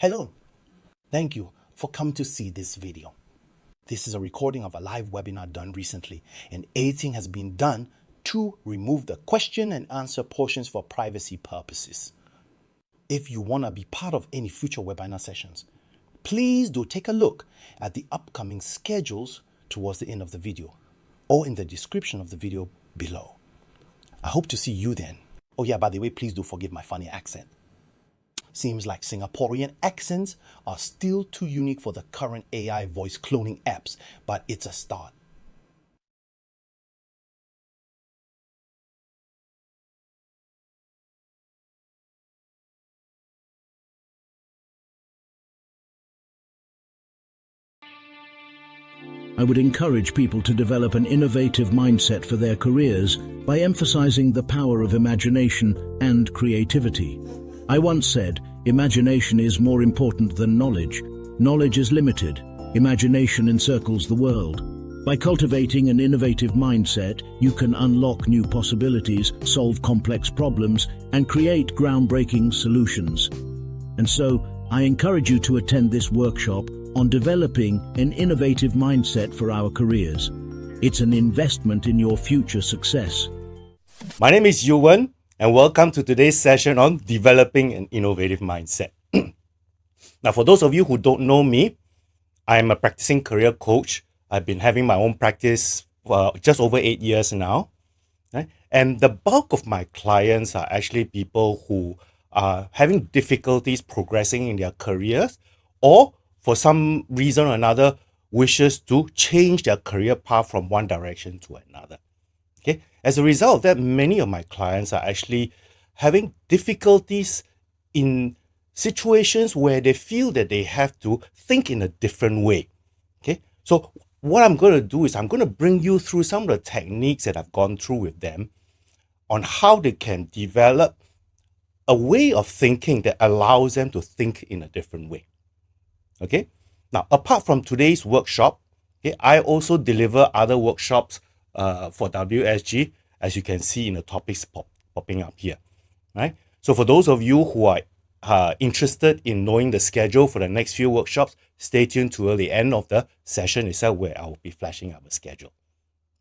Hello, thank you for coming to see this video. This is a recording of a live webinar done recently, and editing has been done to remove the question and answer portions for privacy purposes. If you want to be part of any future webinar sessions, please do take a look at the upcoming schedules towards the end of the video or in the description of the video below. I hope to see you then. Oh yeah, by the way, please do forgive my funny accent. Seems like Singaporean accents are still too unique for the current AI voice cloning apps, but it's a start. I would encourage people to develop an innovative mindset for their careers by emphasizing the power of imagination and creativity. I once said, imagination is more important than knowledge. Knowledge is limited. Imagination encircles the world. By cultivating an innovative mindset, you can unlock new possibilities, solve complex problems, and create groundbreaking solutions. And so, I encourage you to attend this workshop on developing an innovative mindset for our careers. It's an investment in your future success. My name is Yuwen, and welcome to today's session on developing an innovative mindset. Now, for those of you who don't know me, I'm a practicing career coach. I've been having my own practice for just over 8 years now. Right? And the bulk of my clients are actually people who are having difficulties progressing in their careers, or for some reason or another wishes to change their career path from one direction to another. Okay. As a result of that, many of my clients are actually having difficulties in situations where they feel that they have to think in a different way. Okay. So what I'm going to do is I'm going to bring you through some of the techniques that I've gone through with them on how they can develop a way of thinking that allows them to think in a different way. Okay. Now, apart from today's workshop, okay, I also deliver other workshops for WSG, as you can see in the topics popping up here, right? So for those of you who are interested in knowing the schedule for the next few workshops, stay tuned to the end of the session itself where I will be flashing up a schedule,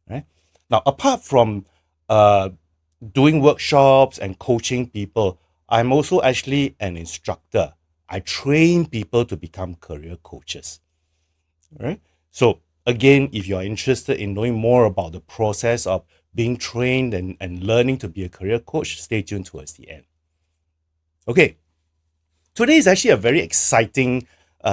right? Now, apart from doing workshops and coaching people, I'm also actually an instructor. I train people to become career coaches, right? So again, if you're interested in knowing more about the process of being trained and learning to be a career coach, stay tuned towards the end. Okay, today is actually a very exciting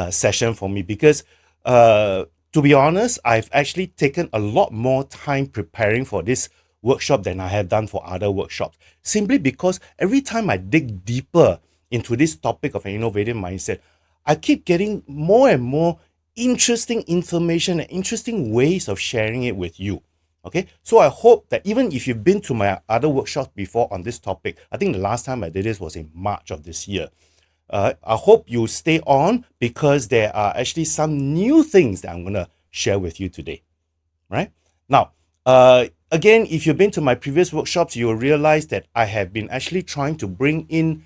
session for me because to be honest, I've actually taken a lot more time preparing for this workshop than I have done for other workshops, simply because every time I dig deeper into this topic of an innovative mindset, I keep getting more and more interesting information and interesting ways of sharing it with you. Okay, so I hope that even if you've been to my other workshops before on this topic, I think the last time I did this was in March of this year. I hope you stay on because there are actually some new things that I'm going to share with you today. Right now, again, if you've been to my previous workshops, you'll realize that I have been actually trying to bring in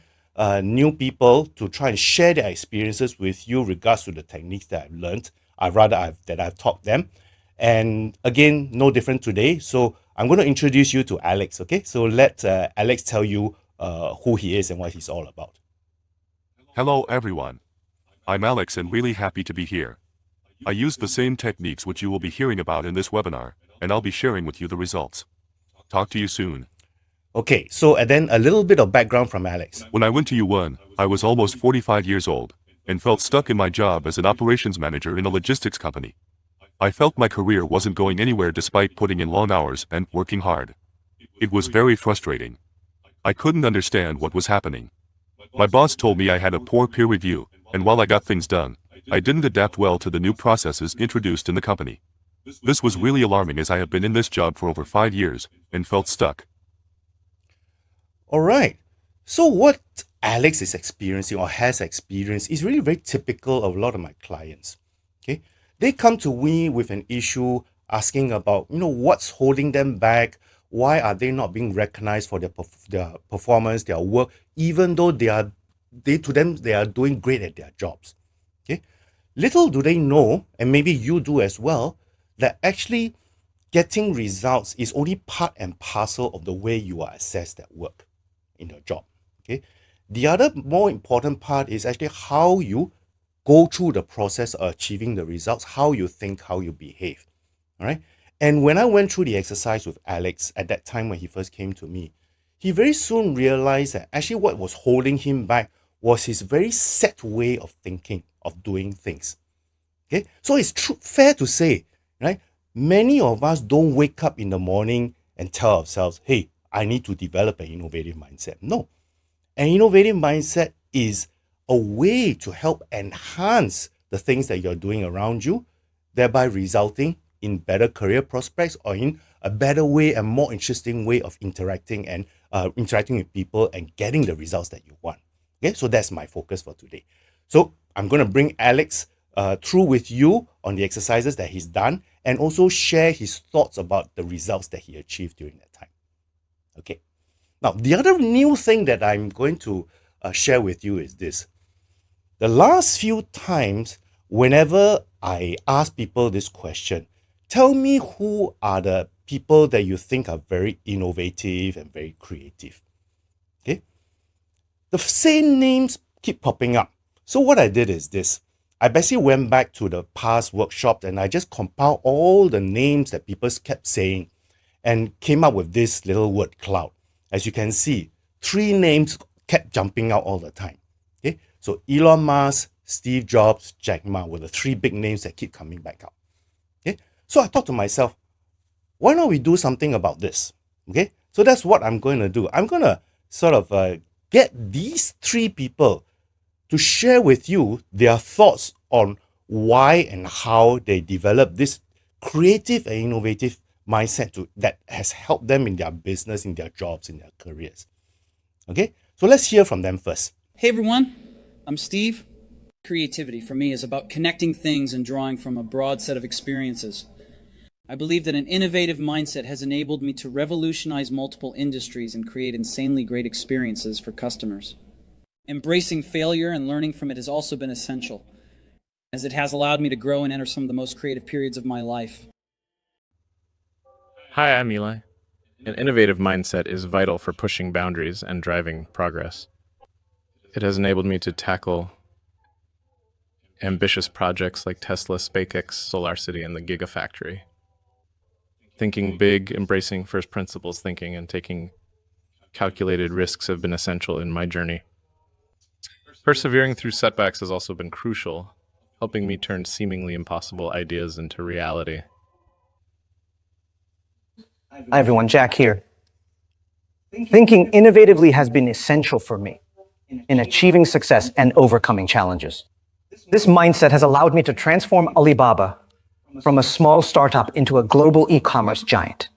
new people to try and share their experiences with you regards to the techniques that I've learned. I've taught them. And again, no different today. So I'm going to introduce you to Alex. Okay, so let Alex tell you who he is and what he's all about. Hello everyone. I'm Alex and really happy to be here. I use the same techniques which you will be hearing about in this webinar, and I'll be sharing with you the results. Talk to you soon. Okay, so and then a little bit of background from Alex. When I went to U1, I was almost 45 years old and felt stuck in my job as an operations manager in a logistics company. I felt my career wasn't going anywhere despite putting in long hours and working hard. It was very frustrating. I couldn't understand what was happening. My boss told me I had a poor peer review, and while I got things done, I didn't adapt well to the new processes introduced in the company. This was really alarming as I have been in this job for over 5 years and felt stuck. All right. So what Alex is experiencing or has experienced is really very typical of a lot of my clients. Okay. They come to me with an issue asking about, what's holding them back? Why are they not being recognized for their performance, their work, even though they are to them, they are doing great at their jobs. Okay. Little do they know, and maybe you do as well, that actually getting results is only part and parcel of the way you are assessed at work in your job. Okay. The other more important part is actually how you go through the process of achieving the results, how you think, how you behave. All right. And when I went through the exercise with Alex at that time when he first came to me, he very soon realized that actually what was holding him back was his very set way of thinking, of doing things. Okay, so it's fair to say, right? Many of us don't wake up in the morning and tell ourselves, hey, I need to develop an innovative mindset. No, an innovative mindset is a way to help enhance the things that you're doing around you, thereby resulting in better career prospects or in a better way and more interesting way of interacting with people and getting the results that you want. Okay, so that's my focus for today. So I'm going to bring Alex through with you on the exercises that he's done and also share his thoughts about the results that he achieved during that time. Okay. Now, the other new thing that I'm going to share with you is this. The last few times, whenever I ask people this question, tell me who are the people that you think are very innovative and very creative. Okay. The same names keep popping up. So what I did is this. I basically went back to the past workshop and I just compiled all the names that people kept saying and came up with this little word cloud. As you can see, 3 names kept jumping out all the time. Okay, so Elon Musk, Steve Jobs, Jack Ma were the 3 big names that keep coming back up. Okay, so I thought to myself, why don't we do something about this? Okay, so that's what I'm going to do. I'm going to sort of get these 3 people to share with you their thoughts on why and how they develop this creative and innovative mindset that has helped them in their business, in their jobs, in their careers. Okay, so let's hear from them first. Hey everyone, I'm Steve. Creativity for me is about connecting things and drawing from a broad set of experiences. I believe that an innovative mindset has enabled me to revolutionize multiple industries and create insanely great experiences for customers. Embracing failure and learning from it has also been essential, as it has allowed me to grow and enter some of the most creative periods of my life. Hi, I'm Eli. An innovative mindset is vital for pushing boundaries and driving progress. It has enabled me to tackle ambitious projects like Tesla, SpaceX, SolarCity, and the Gigafactory. Thinking big, embracing first principles thinking, and taking calculated risks have been essential in my journey. Persevering through setbacks has also been crucial, helping me turn seemingly impossible ideas into reality. Hi everyone, Jack here. Thinking innovatively has been essential for me in achieving success and overcoming challenges. This mindset has allowed me to transform Alibaba from a small startup into a global e-commerce giant.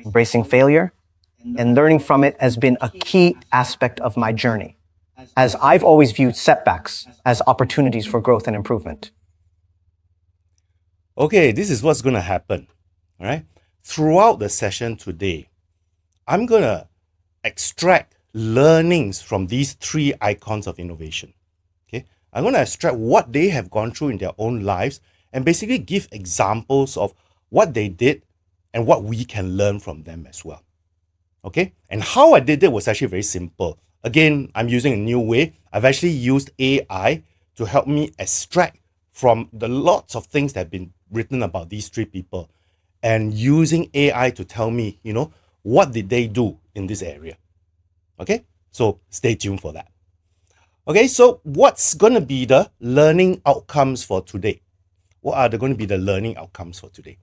Embracing failure and learning from it has been a key aspect of my journey, as I've always viewed setbacks as opportunities for growth and improvement. Okay, this is what's going to happen. All right. Throughout the session today, I'm going to extract learnings from these 3 icons of innovation. Okay, I'm going to extract what they have gone through in their own lives and basically give examples of what they did and what we can learn from them as well. Okay, and how I did it was actually very simple. Again, I'm using a new way. I've actually used AI to help me extract from the lots of things that have been written about these 3 people and using AI to tell me, what did they do in this area? Okay, so stay tuned for that. Okay, so what's going to be the learning outcomes for today? What are going to be the learning outcomes for today?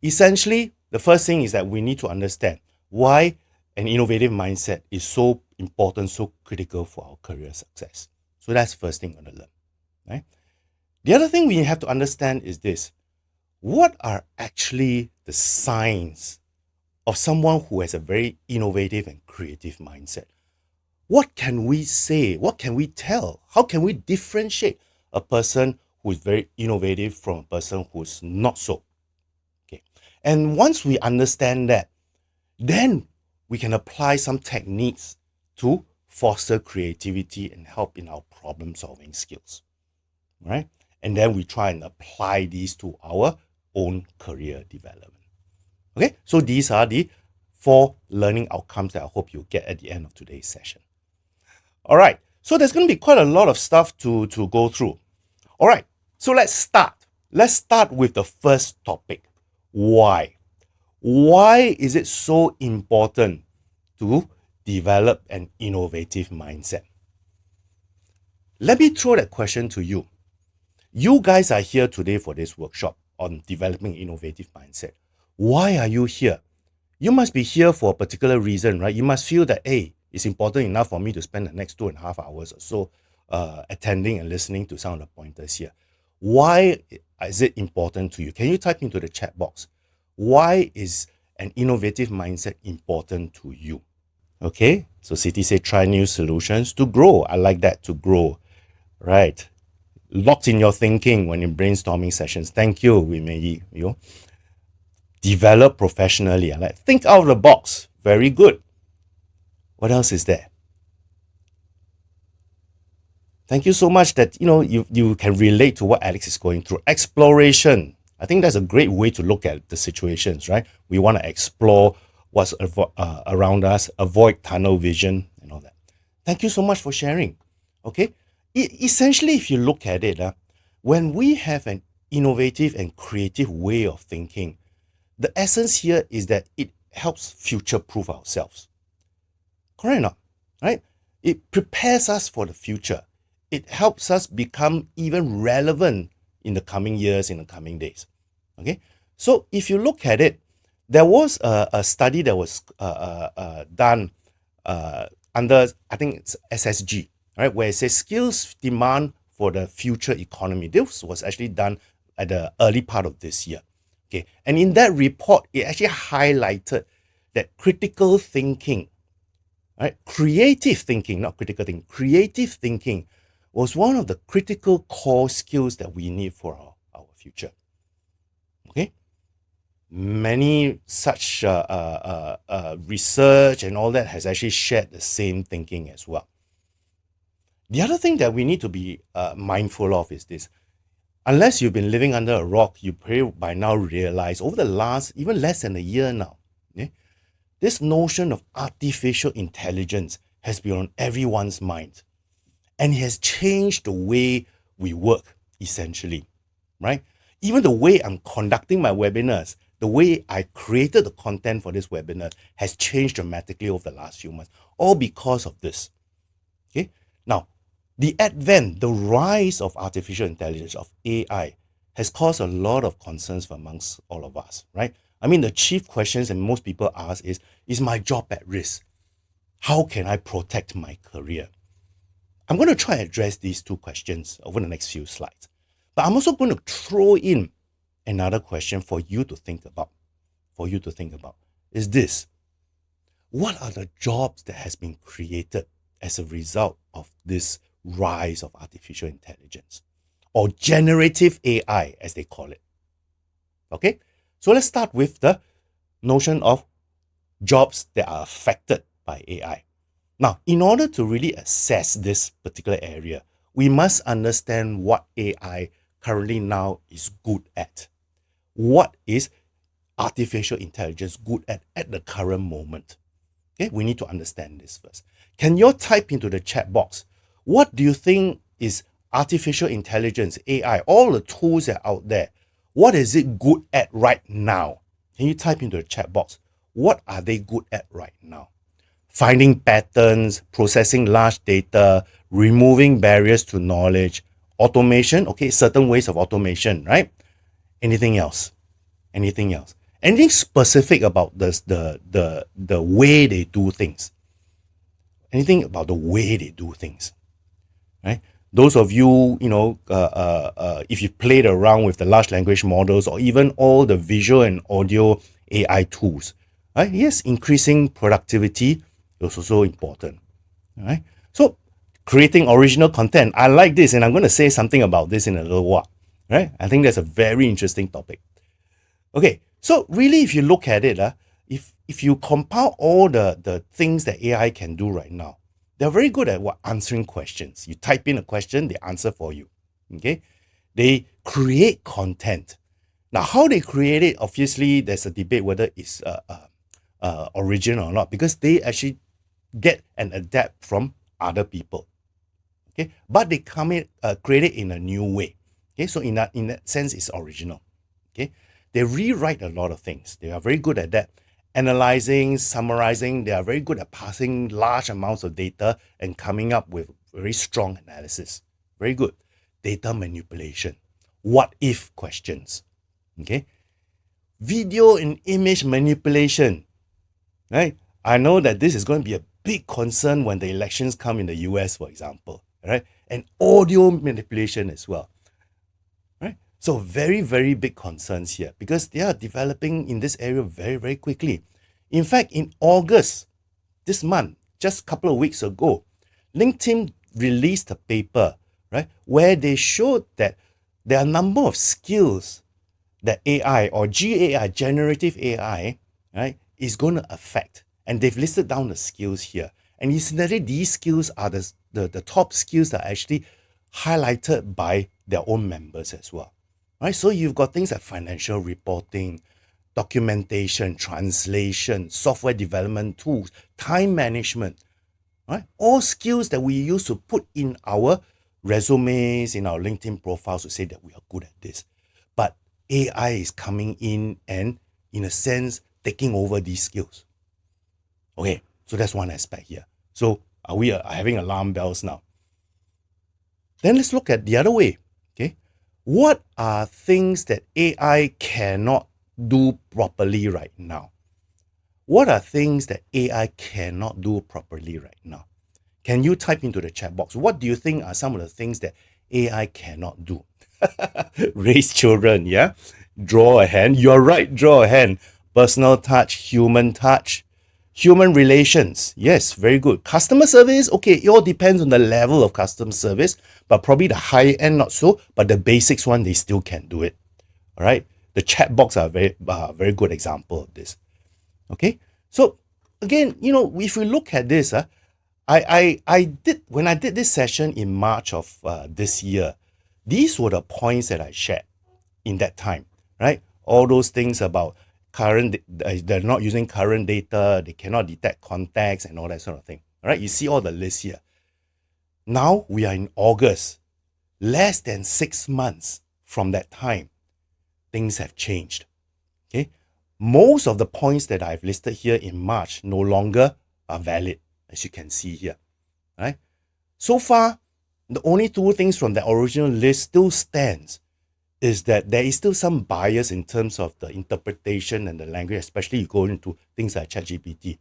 Essentially, the first thing is that we need to understand why an innovative mindset is so important, so critical for our career success. So that's the first thing we're going to learn. Right? The other thing we have to understand is this. What are actually the signs of someone who has a very innovative and creative mindset? What can we say? What can we tell? How can we differentiate a person who is very innovative from a person who's not so? Okay. And once we understand that, then we can apply some techniques to foster creativity and help in our problem-solving skills, right? And then we try and apply these to our own career development. Okay, so these are the 4 learning outcomes that I hope you get at the end of today's session. All right, so there's going to be quite a lot of stuff to go through. All right, so let's start. Let's start with the first topic. Why? Why is it so important to develop an innovative mindset? Let me throw that question to you. You guys are here today for this workshop on developing innovative mindset. Why are you here? You must be here for a particular reason, right? You must feel that, hey, it's important enough for me to spend the next 2.5 hours or so attending and listening to some of the pointers here. Why is it important to you? Can you type into the chat box? Why is an innovative mindset important to you? Okay, so City said try new solutions to grow. I like that, to grow, right? Locked in your thinking when in brainstorming sessions. Thank you, Wimei. You develop professionally. I like think out of the box. Very good. What else is there? Thank you so much that you can relate to what Alex is going through. Exploration. I think that's a great way to look at the situations, right? We want to explore what's around us, avoid tunnel vision and all that. Thank you so much for sharing. Okay, essentially, if you look at it, when we have an innovative and creative way of thinking, the essence here is that it helps future-proof ourselves. Correct or not? Right? It prepares us for the future. It helps us become even relevant in the coming years, in the coming days. Okay, so if you look at it, there was a study that was done under, I think it's SSG, right, where it says skills demand for the future economy. This was actually done at the early part of this year. Okay, and in that report, it actually highlighted that critical thinking, right, creative thinking, not critical thinking, creative thinking was one of the critical core skills that we need for our future. Okay, many such research and all that has actually shared the same thinking as well. The other thing that we need to be mindful of is this. Unless you've been living under a rock, you probably by now realize over the last, even less than a year now, this notion of artificial intelligence has been on everyone's mind. And it has changed the way we work, essentially, right? Even the way I'm conducting my webinars, the way I created the content for this webinar has changed dramatically over the last few months, all because of this. Okay, now, the advent, the rise of artificial intelligence, of AI, has caused a lot of concerns amongst all of us, right? I mean, the chief questions that most people ask is my job at risk? How can I protect my career? I'm going to try and address these 2 questions over the next few slides. But I'm also going to throw in another question for you to think about. Is this: what are the jobs that has been created as a result of this rise of artificial intelligence, or generative AI, as they call it? Okay, so let's start with the notion of jobs that are affected by AI. Now, in order to really assess this particular area, we must understand what AI currently now is good at. What is artificial intelligence good at the current moment? Okay, we need to understand this first. Can you type into the chat box, what do you think is artificial intelligence, AI, all the tools that are out there, what is it good at right now? Can you type into the chat box, what are they good at right now? Finding patterns, processing large data, removing barriers to knowledge, automation, okay, certain ways of automation, right? Anything else? Anything specific about the way they do things? Anything about the way they do things, right? Those of you, if you played around with the large language models or even all the visual and audio AI tools, right? Yes, increasing productivity is also important, right? So creating original content, I like this, and I'm going to say something about this in a little while, right? I think that's a very interesting topic. Okay, so really, if you look at it, if you compile all the things that AI can do right now, They're very good at answering questions. You type in a question, they answer for you. Okay, they create content. Now, how they create it, obviously, there's a debate whether it's original or not, because they actually get and adapt from other people. Okay, but they create it in a new way. Okay, so in that sense, it's original. Okay, they rewrite a lot of things. They are very good at that. Analyzing, summarizing, they are very good at passing large amounts of data and coming up with very strong analysis. Very good. Data manipulation. What if questions. Okay. Video and image manipulation. Right? I know that this is going to be a big concern when the elections come in the US, for example. Right? And audio manipulation as well. Right? So very, very big concerns here because they are developing in this area very, very quickly. In fact, in August, this month, just a couple of weeks ago, LinkedIn released a paper, right, where they showed that there are a number of skills that AI or GAI, generative AI, right, is going to affect. And they've listed down the skills here. And incidentally, these skills are the top skills that are actually highlighted by their own members as well. Right? So you've got things like financial reporting, documentation, translation, software development tools, time management, right? All skills that we use to put in our resumes, in our LinkedIn profiles to say that we are good at this. But AI is coming in and, in a sense, taking over these skills. Okay, so that's one aspect here. So are we having alarm bells now? Then let's look at the other way. Okay, what are things that AI cannot do properly right now? What are things that AI cannot do properly right now? Can you type into the chat box? What do you think are some of the things that AI cannot do? Raise children, yeah? Draw a hand. You're right, draw a hand. Personal touch, human relations. Yes, very good. Customer service, okay, it all depends on the level of customer service, but probably the high end not so, but the basics one, they still can do it. All right. The chat box are very good example of this. Okay. So again, if we look at this, when I did this session in March of this year, these were the points that I shared in that time, right? All those things about they're not using current data, they cannot detect context and all that sort of thing. All right, you see all the lists here. Now we are in August, less than 6 months from that time, things have changed. Okay, most of the points that I've listed here in March no longer are valid, as you can see here. Right? So far, the only two things from the original list still stands is that there is still some bias in terms of the interpretation and the language, especially you go into things like ChatGPT.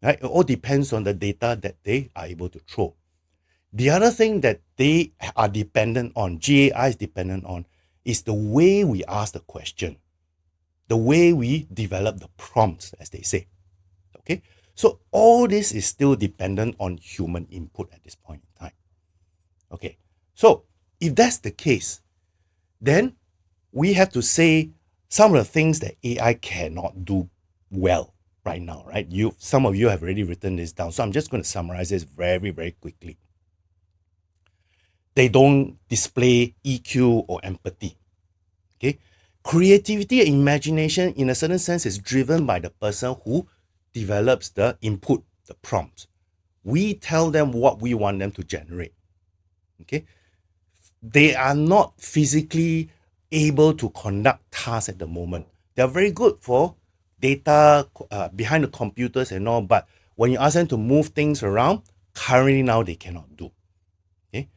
Right? It all depends on the data that they are able to throw. The other thing that they are dependent on, GAI is dependent on, is the way we ask the question, the way we develop the prompts, as they say. Okay, so all this is still dependent on human input at this point in time. Okay, so if that's the case, then we have to say some of the things that AI cannot do well right now, right? Some of you have already written this down, so I'm just going to summarize this very, very quickly. They don't display EQ or empathy. Okay, creativity and imagination, in a certain sense, is driven by the person who develops the input, the prompts. We tell them what we want them to generate. Okay, they are not physically able to conduct tasks at the moment. They are very good for data behind the computers and all, but when you ask them to move things around, currently now they cannot do. Okay,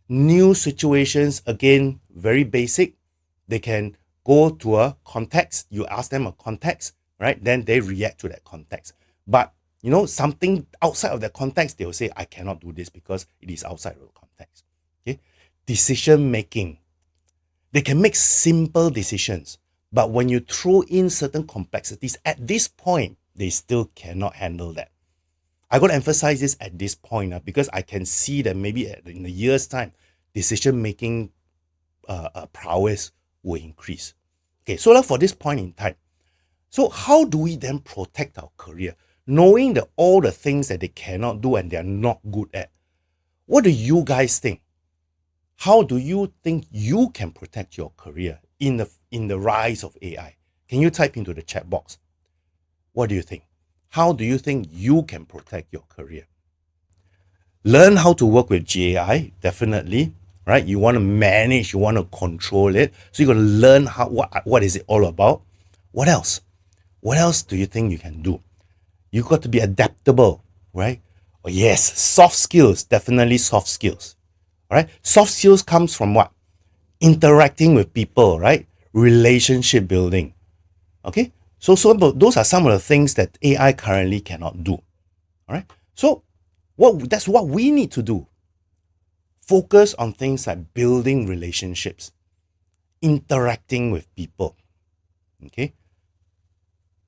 new situations, again, very basic. They can go to a context. You ask them a context, right? Then they react to that context. But something outside of that context, they will say, I cannot do this because it is outside of the context. Okay, decision making. They can make simple decisions, but when you throw in certain complexities at this point, they still cannot handle that. I got to emphasize this at this point because I can see that maybe in a year's time, decision making prowess will increase. Okay, so for this point in time, so how do we then protect our career? knowing that all the things that they cannot do and they're not good at. What do you guys think? How do you think you can protect your career in the rise of AI? Can you type into the chat box? What do you think? How do you think you can protect your career? Learn how to work with GAI, definitely, right? You want to manage, you want to control it. So you're going to learn what is it all about. What else? What else do you think you can do? You got to be adaptable, right? Oh, yes, soft skills, definitely soft skills. All right? Soft skills comes from what? Interacting with people, right? Relationship building. Okay? So those are some of the things that AI currently cannot do. All right? So that's what we need to do. Focus on things like building relationships, interacting with people. Okay?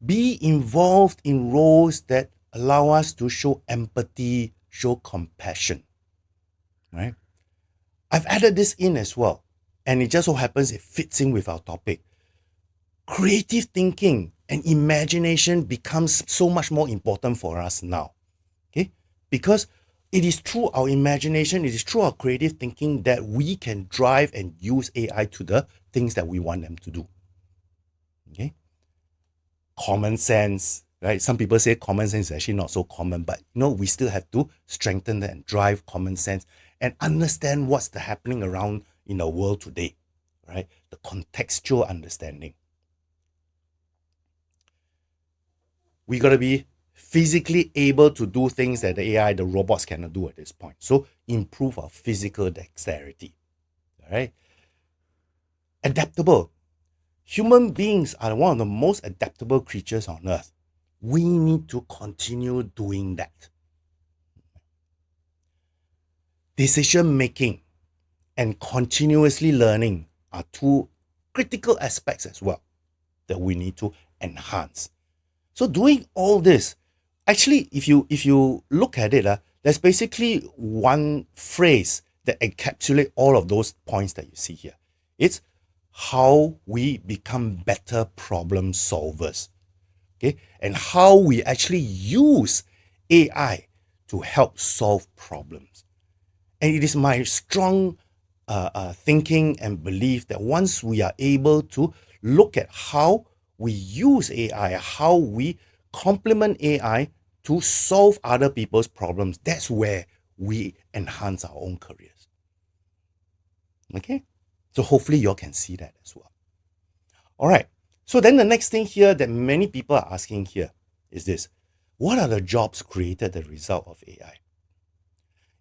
Be involved in roles that allow us to show empathy, show compassion. Right? I've added this in as well, and it just so happens it fits in with our topic. Creative thinking and imagination becomes so much more important for us now. Okay? Because it is through our imagination, it is through our creative thinking that we can drive and use AI to the things that we want them to do. Okay? Common sense, right? Some people say common sense is actually not so common, but we still have to strengthen that and drive common sense and understand what's happening around in the world today, right? The contextual understanding. We got to be physically able to do things that the AI, the robots cannot do at this point. So improve our physical dexterity, all right? Adaptable. Human beings are one of the most adaptable creatures on earth. We need to continue doing that. Decision making and continuously learning are two critical aspects as well that we need to enhance. So doing all this, actually, if you look at it, there's basically one phrase that encapsulates all of those points that you see here. It's how we become better problem solvers, okay? And how we actually use AI to help solve problems. And it is my strong thinking and belief that once we are able to look at how we use AI, how we complement AI to solve other people's problems, that's where we enhance our own careers. Okay? So hopefully you all can see that as well. All right. So then the next thing here that many people are asking here is this. What are the jobs created as a result of AI?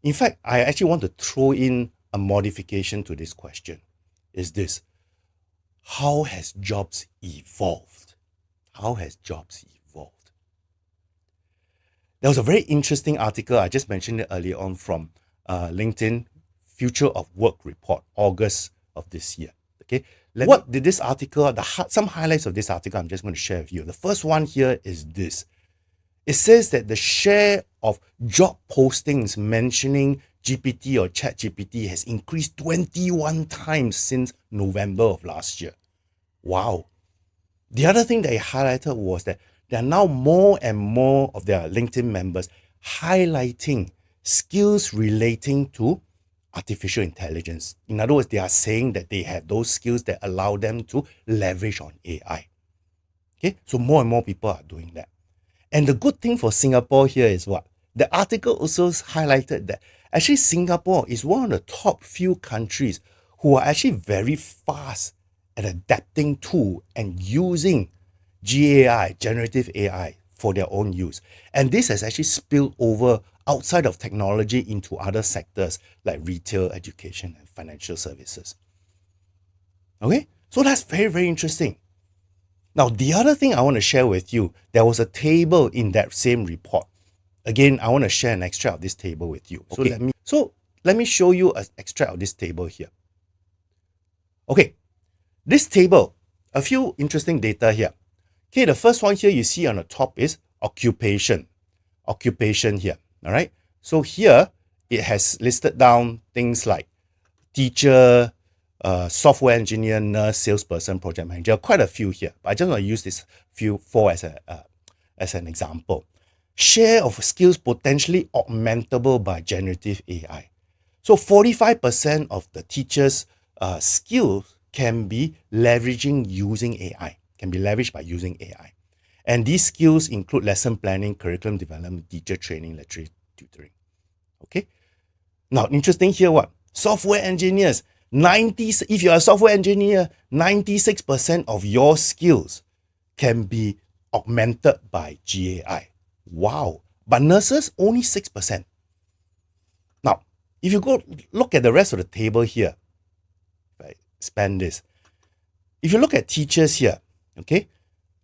In fact, I actually want to throw in a modification to this question. Is this, how has jobs evolved? How has jobs evolved? There was a very interesting article, I just mentioned it earlier on, from LinkedIn Future of Work Report, August of this year. Okay, what did this article, some highlights of this article I'm just going to share with you. The first one here is this. It says that the share of job postings mentioning GPT or ChatGPT has increased 21 times since November of last year. Wow. The other thing they highlighted was that there are now more and more of their LinkedIn members highlighting skills relating to artificial intelligence. In other words, they are saying that they have those skills that allow them to leverage on AI. Okay, so more and more people are doing that. And the good thing for Singapore here is what? The article also highlighted that actually Singapore is one of the top few countries who are actually very fast at adapting to and using GAI, generative AI, for their own use. And this has actually spilled over outside of technology into other sectors like retail, education, and financial services. Okay, so that's very, very interesting. Now, the other thing I want to share with you, there was a table in that same report. Again, I want to share an extract of this table with you. Okay. So let me show you an extract of this table here. Okay, this table, a few interesting data here. Okay, the first one here you see on the top is occupation. Occupation here, all right? So here, it has listed down things like teacher, software engineer, nurse, salesperson, project manager, quite a few here. But I just want to use this four as an example. share of skills potentially augmentable by generative AI. So 45% of the teachers' skills can be leveraging using AI, can be leveraged by using AI. And these skills include lesson planning, curriculum development, teacher training, literacy tutoring. Okay. Now, interesting here what? Software engineers, if you're a software engineer, 96% of your skills can be augmented by GAI. Wow. But nurses, only 6%. Now, if you go look at the rest of the table here, if I expand this, if you look at teachers here, okay,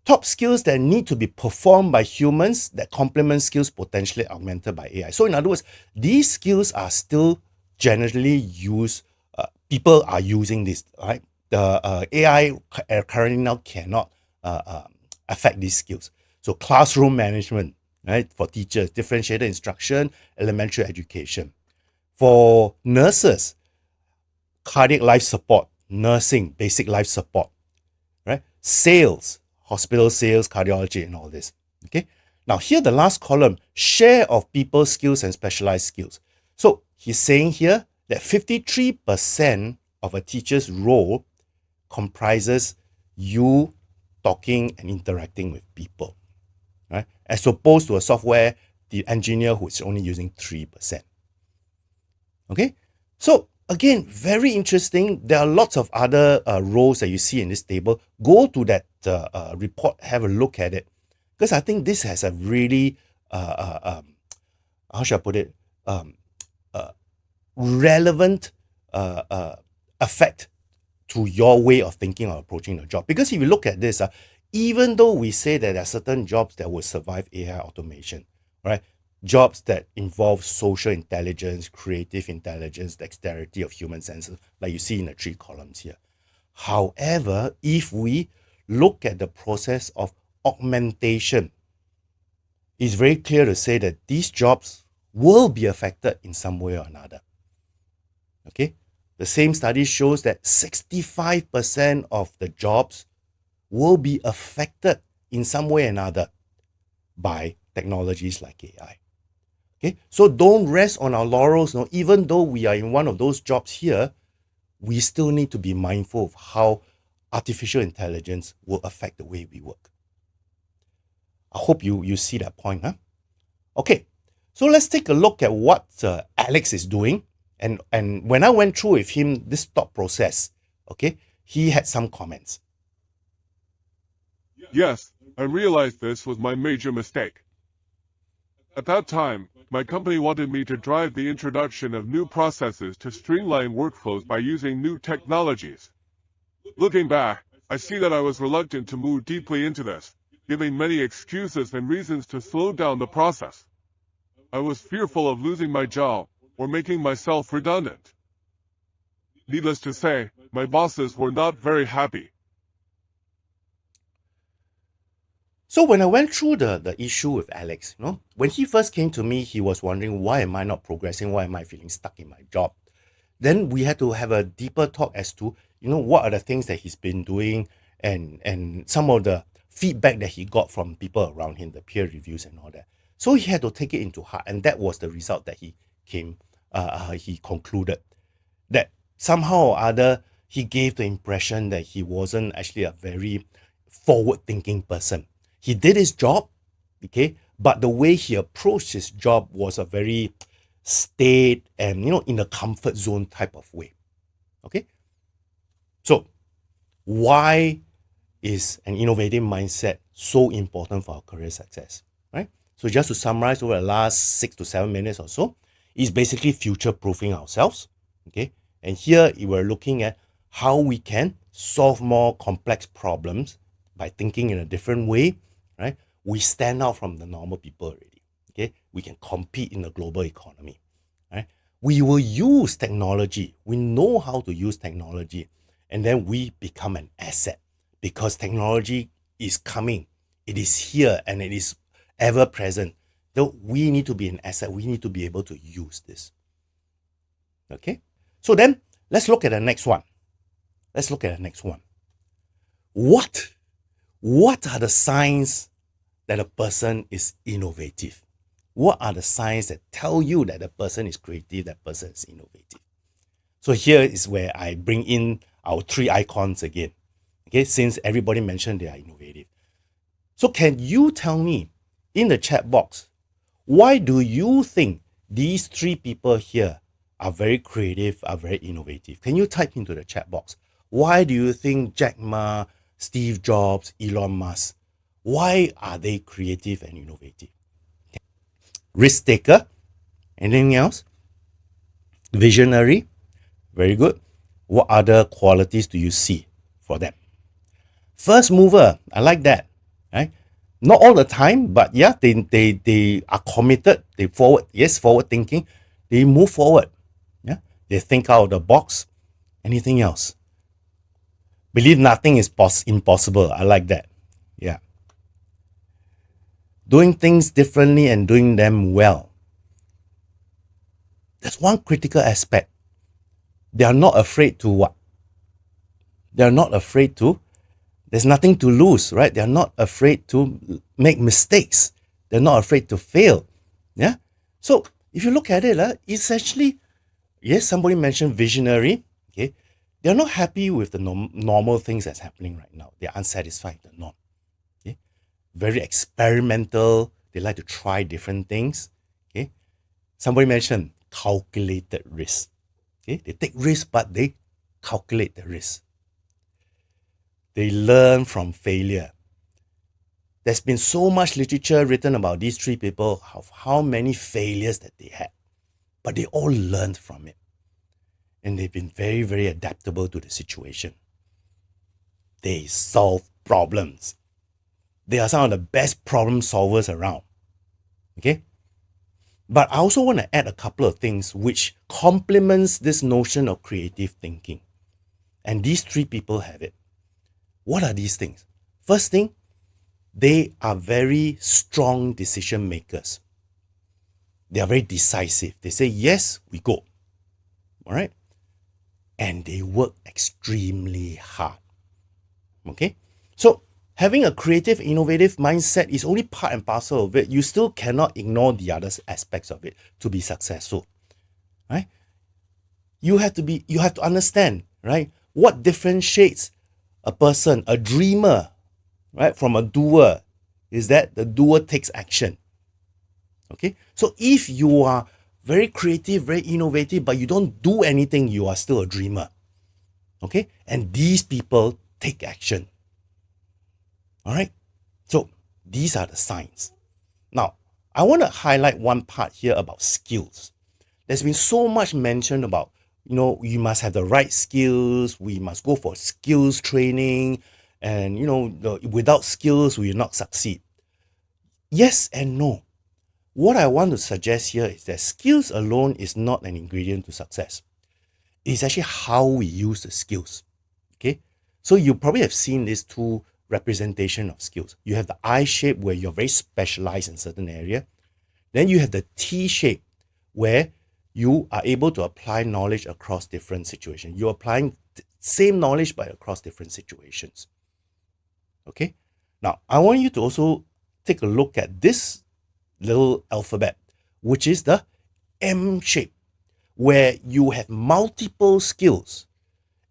top skills that need to be performed by humans that complement skills potentially augmented by AI. So in other words, these skills are still generally used. People are using this, right? The AI currently now cannot affect these skills. So classroom management, right, for teachers, differentiated instruction, elementary education. For nurses, cardiac life support, nursing, basic life support, right? Sales, hospital sales, cardiology, and all this. Okay. Now here, the last column, share of people skills and specialized skills. So he's saying here that 53% of a teacher's role comprises you talking and interacting with people, right? As opposed to a software, the engineer who is only using 3%. Okay. So again, very interesting. There are lots of other roles that you see in this table. Go to that report, have a look at it, because I think this has a really, how should I put it, relevant effect to your way of thinking or approaching the job. Because if you look at this, even though we say that there are certain jobs that will survive AI automation, right? Jobs that involve social intelligence, creative intelligence, dexterity of human senses, like you see in the 3 columns here. However, if we look at the process of augmentation, it's very clear to say that these jobs will be affected in some way or another. Okay? The same study shows that 65% of the jobs will be affected in some way or another by technologies like AI. Okay, so don't rest on our laurels. No, even though we are in one of those jobs here, we still need to be mindful of how artificial intelligence will affect the way we work. I hope you see that point. Huh? Okay, so let's take a look at what Alex is doing. And when I went through with him this thought process, okay, he had some comments. Yes, I realized this was my major mistake. At that time, my company wanted me to drive the introduction of new processes to streamline workflows by using new technologies. Looking back, I see that I was reluctant to move deeply into this, giving many excuses and reasons to slow down the process. I was fearful of losing my job or making myself redundant. Needless to say, my bosses were not very happy. So when I went through the issue with Alex, when he first came to me, he was wondering, why am I not progressing? Why am I feeling stuck in my job? Then we had to have a deeper talk as to, what are the things that he's been doing and some of the feedback that he got from people around him, the peer reviews and all that. So he had to take it into heart. And that was the result that he concluded that somehow or other, he gave the impression that he wasn't actually a very forward-thinking person. He did his job, okay, but the way he approached his job was a very staid and, in a comfort zone type of way, okay? So why is an innovative mindset so important for our career success, right? So just to summarize over the last 6 to 7 minutes or so, is basically future-proofing ourselves, okay? And here we're looking at how we can solve more complex problems by thinking in a different way, right? We stand out from the normal people already, okay? We can compete in the global economy, right? We will use technology. We know how to use technology, and then we become an asset because technology is coming. It is here and it is ever present. So we need to be an asset. We need to be able to use this, okay? So then let's look at the next one. What are the signs that a person is innovative? What are the signs that tell you that a person is creative, that person is innovative? So here is where I bring in our three icons again. Okay, since everybody mentioned they are innovative. So can you tell me in the chat box, why do you think these three people here are very creative, are very innovative? Can you type into the chat box? Why do you think Jack Ma, Steve Jobs, Elon Musk, why are they creative and innovative? Risk taker? Anything else? Visionary? Very good. What other qualities do you see for them? First mover, I like that. Right? Not all the time, but yeah, they are committed, they forward thinking, they move forward. Yeah, they think out of the box. Anything else? Believe nothing is impossible. I like that. Yeah. Doing things differently and doing them well. That's one critical aspect. They are not afraid to what? They are not afraid to. There's nothing to lose, right? They are not afraid to make mistakes. They're not afraid to fail. Yeah. So if you look at it, essentially, yes, somebody mentioned visionary. Okay. They're not happy with the normal things that's happening right now. They're unsatisfied with the norm. Okay. Very experimental. They like to try different things. Okay. Somebody mentioned calculated risk. Okay. They take risk, but they calculate the risk. They learn from failure. There's been so much literature written about these three people, of how many failures that they had, but they all learned from it. And they've been very, very adaptable to the situation. They solve problems. They are some of the best problem solvers around. Okay? But I also want to add a couple of things which complements this notion of creative thinking. And these three people have it. What are these things? First thing, they are very strong decision makers. They are very decisive. They say, yes, we go. All right? And they work extremely hard. Okay? So, having a creative, innovative mindset is only part and parcel of it. You still cannot ignore the other aspects of it to be successful. Right? You have to understand, right? What differentiates a person, a dreamer, right, from a doer is that the doer takes action. Okay, so if you are very creative, very innovative, but you don't do anything, you are still a dreamer. Okay, and these people take action. All right, so these are the signs. Now, I want to highlight one part here about skills. There's been so much mentioned about, you must have the right skills, we must go for skills training, and, without skills, we will not succeed. Yes and no. What I want to suggest here is that skills alone is not an ingredient to success. It's actually how we use the skills. Okay? So you probably have seen these two representation of skills. You have the I shape where you're very specialized in certain area. Then you have the T shape where you are able to apply knowledge across different situations. You're applying same knowledge but across different situations. Okay? Now, I want you to also take a look at this little alphabet, which is the M shape, where you have multiple skills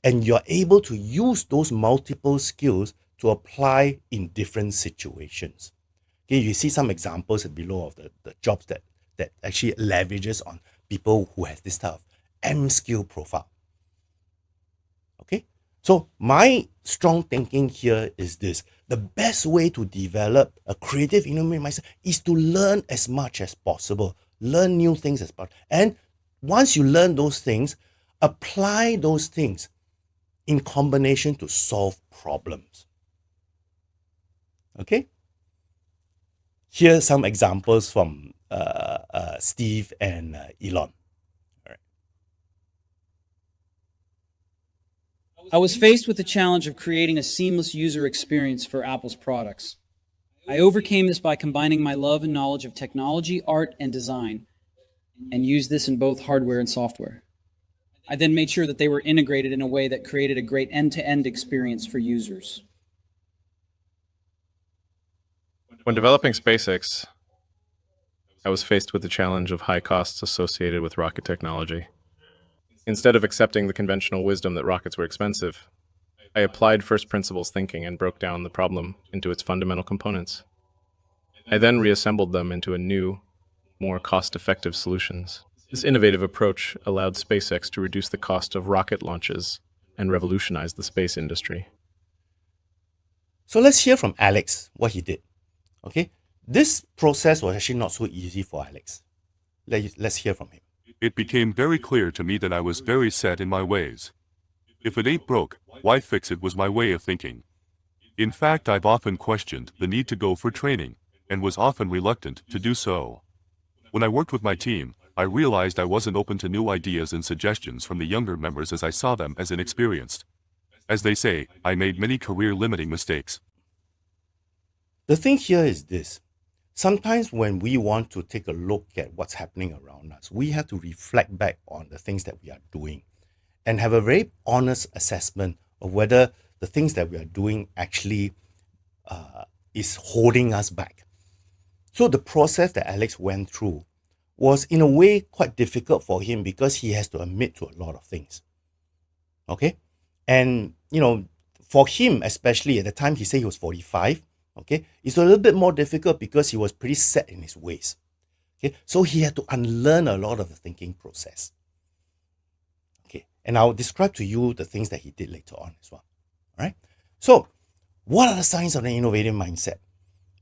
and you're able to use those multiple skills to apply in different situations. Okay, you see some examples below of the jobs that actually leverages on people who have this type of M skill profile. Okay, so my strong thinking here is this: the best way to develop a creative innovative mindset is to learn as much as possible, learn new things as possible, and once you learn those things, apply those things in combination to solve problems. Okay, here are some examples from Steve and Elon. I was faced with the challenge of creating a seamless user experience for Apple's products. I overcame this by combining my love and knowledge of technology, art, and design, and used this in both hardware and software. I then made sure that they were integrated in a way that created a great end-to-end experience for users. When developing SpaceX, I was faced with the challenge of high costs associated with rocket technology. Instead of accepting the conventional wisdom that rockets were expensive, I applied first principles thinking and broke down the problem into its fundamental components. I then reassembled them into a new, more cost-effective solutions. This innovative approach allowed SpaceX to reduce the cost of rocket launches and revolutionize the space industry. So let's hear from Alex what he did. Okay, this process was actually not so easy for Alex. Let's hear from him. It became very clear to me that I was very set in my ways. If it ain't broke, why fix it was my way of thinking. In fact, I've often questioned the need to go for training, and was often reluctant to do so. When I worked with my team, I realized I wasn't open to new ideas and suggestions from the younger members as I saw them as inexperienced. As they say, I made many career-limiting mistakes. The thing here is this. Sometimes when we want to take a look at what's happening around us, we have to reflect back on the things that we are doing and have a very honest assessment of whether the things that we are doing actually is holding us back. So the process that Alex went through was in a way quite difficult for him because he has to admit to a lot of things. Okay? And, for him, especially at the time he said he was 45, okay, it's a little bit more difficult because he was pretty set in his ways. Okay? So he had to unlearn a lot of the thinking process. Okay? And I'll describe to you the things that he did later on as well. All right? So, what are the signs of an innovative mindset?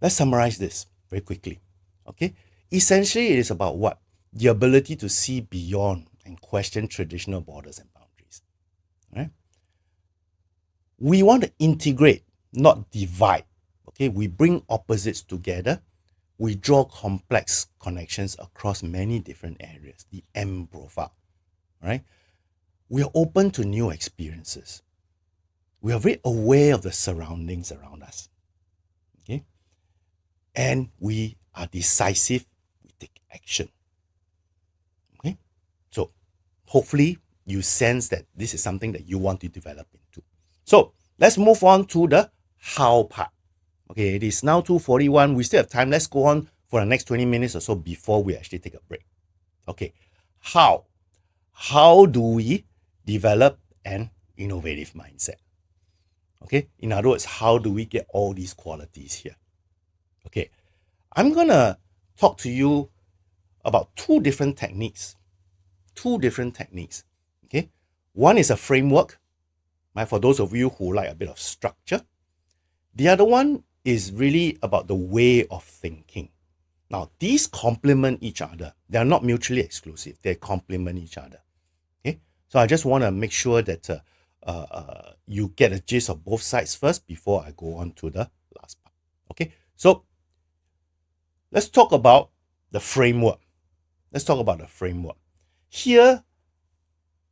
Let's summarize this very quickly. Okay? Essentially, it is about what? The ability to see beyond and question traditional borders and boundaries. All right? We want to integrate, not divide. Okay? We bring opposites together. We draw complex connections across many different areas, the M profile. All right? We are open to new experiences. We are very aware of the surroundings around us. Okay? And we are decisive. We take action. Okay? So hopefully you sense that this is something that you want to develop into. So let's move on to the how part. Okay, it is now 2:41. We still have time. Let's go on for the next 20 minutes or so before we actually take a break. Okay, how? How do we develop an innovative mindset? Okay, in other words, how do we get all these qualities here? Okay, I'm going to talk to you about two different techniques. Okay, one is a framework, right, for those of you who like a bit of structure. The other one is really about the way of thinking. Now, these complement each other. They are not mutually exclusive. They complement each other. Okay, so I just want to make sure that you get a gist of both sides first before I go on to the last part. Okay, so let's talk about the framework. Here,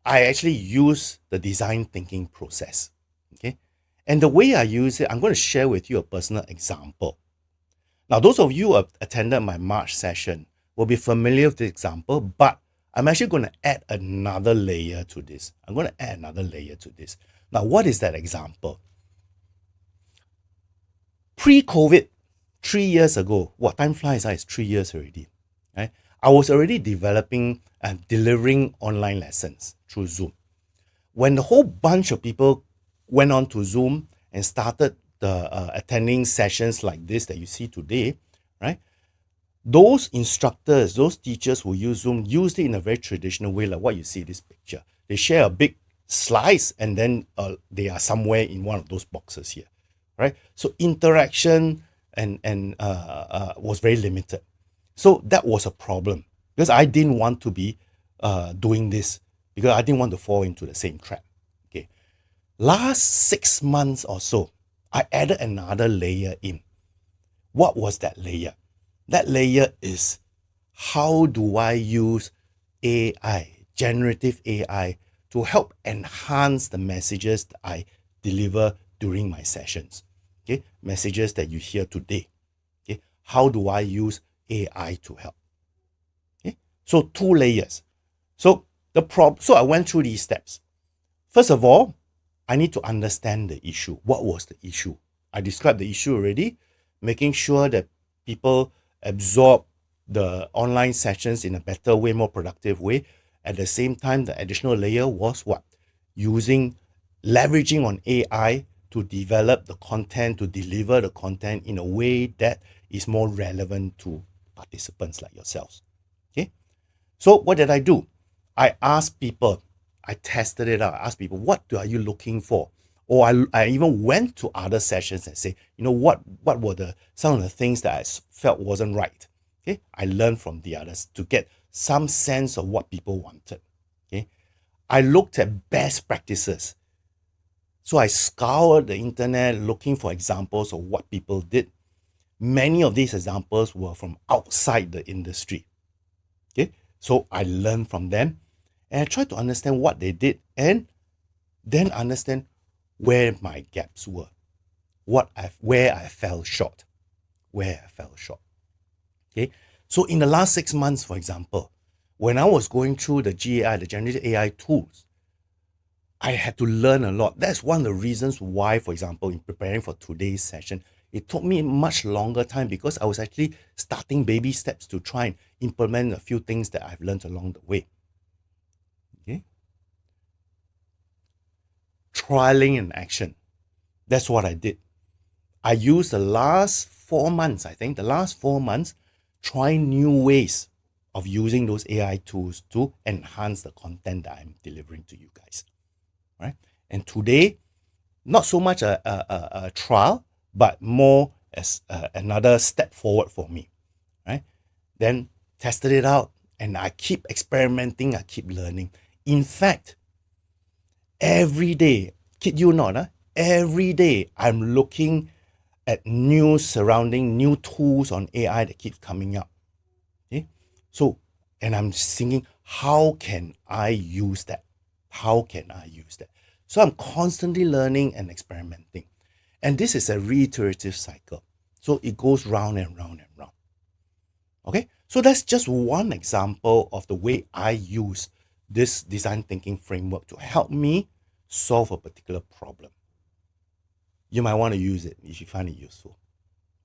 I actually use the design thinking process. Okay, and the way I use it, I'm going to share with you a personal example. Now, those of you who have attended my March session will be familiar with the example, but I'm actually going to add another layer to this. Now, what is that example? Pre-COVID, 3 years ago, time flies, it's 3 years already. Right? I was already developing and delivering online lessons through Zoom. When the whole bunch of people went on to Zoom and started attending sessions like this that you see today, right? Those instructors, those teachers who use Zoom used it in a very traditional way, like what you see in this picture. They share a big slice and then they are somewhere in one of those boxes here, right? So interaction and was very limited. So that was a problem because I didn't want to be doing this because I didn't want to fall into the same trap. Okay, last 6 months or so, I added another layer in. What was that layer? That layer is how do I use AI, generative AI, to help enhance the messages that I deliver during my sessions. Okay, messages that you hear today. Okay, how do I use AI to help? Okay, so 2 layers. So I went through these steps. First of all, I need to understand the issue. What was the issue? I described the issue already, making sure that people absorb the online sessions in a better way, more productive way. At the same time, the additional layer was what? Leveraging on AI to develop the content, to deliver the content in a way that is more relevant to participants like yourselves. Okay. So what did I do? I asked people, I tested it out. I asked people, what are you looking for? Or I even went to other sessions and say, what were some of the things that I felt wasn't right. Okay. I learned from the others to get some sense of what people wanted. Okay. I looked at best practices. So I scoured the internet looking for examples of what people did. Many of these examples were from outside the industry. Okay, so I learned from them and I tried to understand what they did and then understand where my gaps were, where I fell short. Okay, so in the last 6 months, for example, when I was going through the GAI, the generative AI tools, I had to learn a lot. That's one of the reasons why, for example, in preparing for today's session, it took me much longer time because I was actually starting baby steps to try and implement a few things that I've learned along the way. Okay. Trialing and action. That's what I did. I used the last 4 months, trying new ways of using those AI tools to enhance the content that I'm delivering to you guys. Right? And today, not so much a trial, but more as another step forward for me. Right? Then tested it out, and I keep experimenting, I keep learning. In fact, every day, kid you not, every day I'm looking at new tools on AI that keeps coming up. Okay? So, and I'm thinking, how can I use that? So I'm constantly learning and experimenting. And this is a reiterative cycle. So it goes round and round and round. Okay, so that's just one example of the way I use this design thinking framework to help me solve a particular problem. You might want to use it if you find it useful.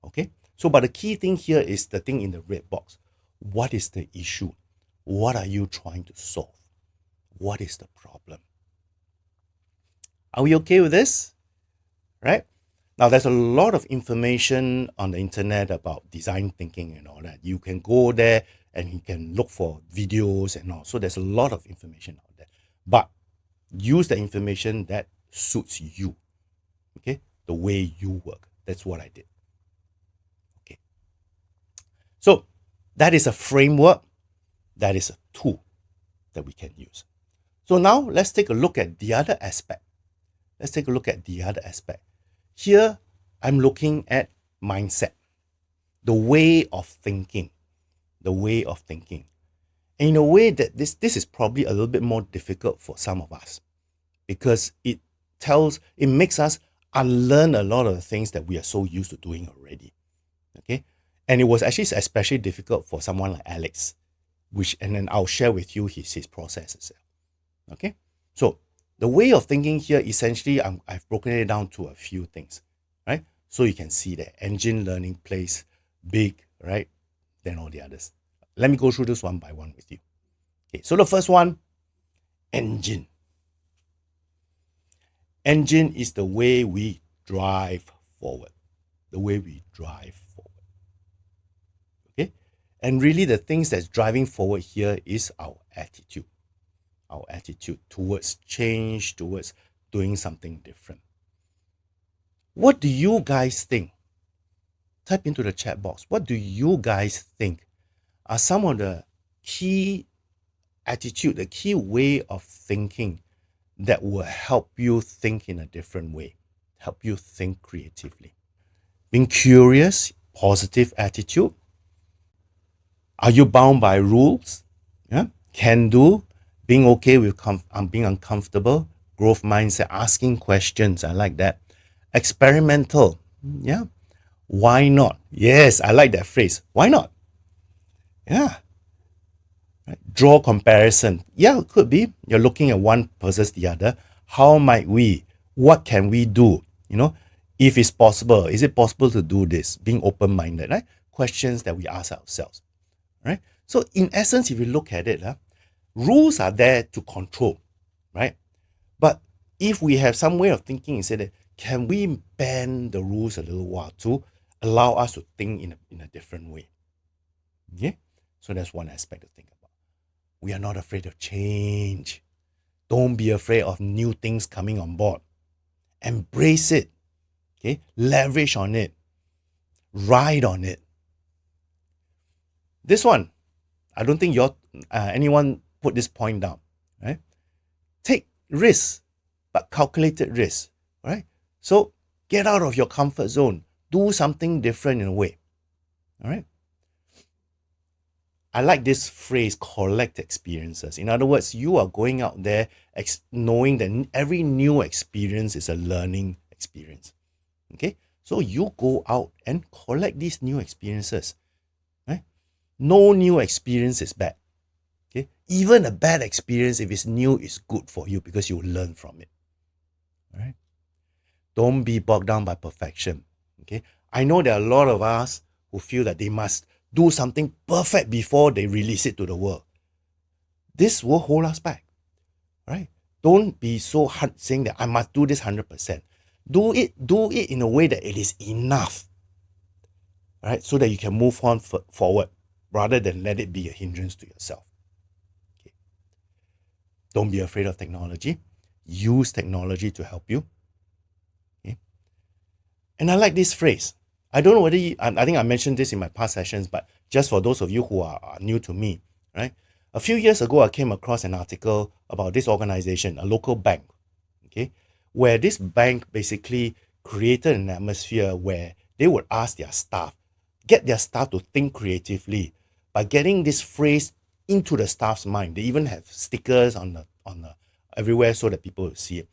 Okay, so but the key thing here is the thing in the red box. What is the issue? What are you trying to solve? What is the problem? Are we okay with this? Right? Now, there's a lot of information on the internet about design thinking and all that. You can go there and you can look for videos and all. So there's a lot of information out there. But use the information that suits you. Okay? The way you work. That's what I did. Okay. So that is a framework. That is a tool that we can use. So now let's take a look at the other aspect. Here, I'm looking at mindset, the way of thinking. And in a way that this is probably a little bit more difficult for some of us because it makes us unlearn a lot of the things that we are so used to doing already. Okay. And it was actually especially difficult for someone like Alex, and then I'll share with you his process as well. Okay. So the way of thinking here, essentially, I've broken it down to a few things, right? So you can see that engine learning plays big, right? Then all the others. Let me go through this one by one with you. Okay, so the first one, engine. Engine is the way we drive forward. Okay? And really the things that's driving forward here is our attitude towards change, towards doing something different. What do you guys think? Type into the chat box. What do you guys think are some of the key attitude, the key way of thinking that will help you think in a different way, help you think creatively? Being curious, positive attitude. Are you bound by rules? Yeah. Can do. Being okay with being uncomfortable, growth mindset, asking questions. I like that. Experimental. Yeah. Why not? Yes, I like that phrase. Why not? Yeah. Right. Draw comparison. Yeah, it could be. You're looking at one versus the other. How might we? What can we do? If it's possible, is it possible to do this? Being open-minded, right? questions that we ask ourselves. Right? So in essence, if you look at it, rules are there to control, right? But if we have some way of thinking and say that, can we bend the rules a little while to allow us to think in a different way? Yeah. So that's one aspect to think about. We are not afraid of change. Don't be afraid of new things coming on board. Embrace it. Okay. Leverage on it. Ride on it. This one, I don't think anyone put this point down, right? Take risks, but calculated risks, right? So get out of your comfort zone. Do something different in a way, all right? I like this phrase, collect experiences. In other words, you are going out there knowing that every new experience is a learning experience, okay? So you go out and collect these new experiences, right? No new experience is bad. Okay, even a bad experience, if it's new, is good for you because you will learn from it. All right. Don't be bogged down by perfection. Okay. I know there are a lot of us who feel that they must do something perfect before they release it to the world. This will hold us back. Right. Don't be so hard saying that I must do this 100%. Do it in a way that it is enough. Right. So that you can move on forward rather than let it be a hindrance to yourself. Don't be afraid of technology. Use technology to help you. Okay? And I like this phrase. I don't know whether I think I mentioned this in my past sessions, but just for those of you who are new to me, right? A few years ago, I came across an article about this organization, a local bank, okay, where this bank basically created an atmosphere where they would ask their staff, get their staff to think creatively by getting this phrase into the staff's mind. They even have stickers on the everywhere so that people will see it.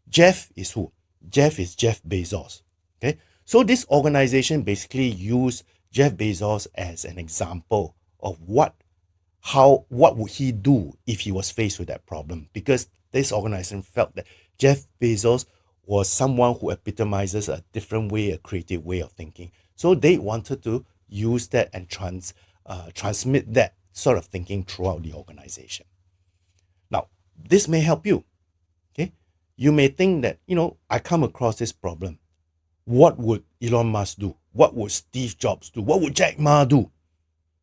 Jeff is who? Jeff is Jeff Bezos. Okay, so this organization basically used Jeff Bezos as an example of what would he do if he was faced with that problem, because this organization felt that Jeff Bezos was someone who epitomizes a different way, a creative way of thinking. So they wanted to use that and transmit that sort of thinking throughout the organization. Now, this may help you. Okay, you may think that, I come across this problem. What would Elon Musk do? What would Steve Jobs do? What would Jack Ma do?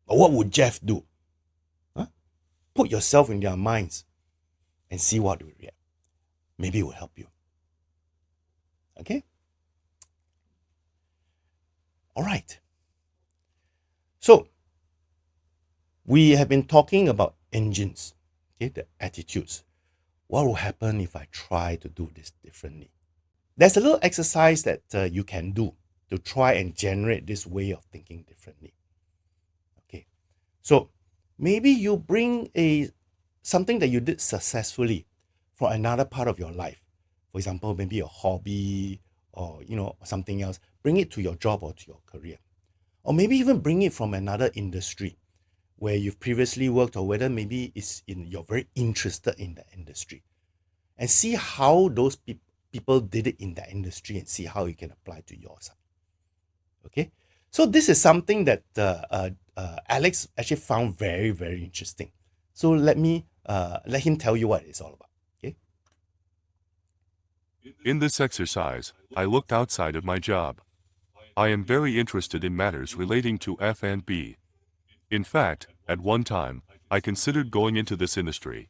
Or what would Jeff do? Put yourself in their minds and see what will react. Maybe it will help you. Okay? All right. So, we have been talking about engines, okay, the attitudes. What will happen if I try to do this differently? There's a little exercise that you can do to try and generate this way of thinking differently. Okay, so maybe you bring something that you did successfully for another part of your life. For example, maybe a hobby or something else. Bring it to your job or to your career. Or maybe even bring it from another industry where you've previously worked, or whether maybe you're very interested in the industry, and see how those people did it in that industry and see how you can apply to your side. Okay, so this is something that Alex actually found very, very interesting. So let him tell you what it's all about. Okay. In this exercise, I looked outside of my job. I am very interested in matters relating to F&B. In fact, at one time, I considered going into this industry.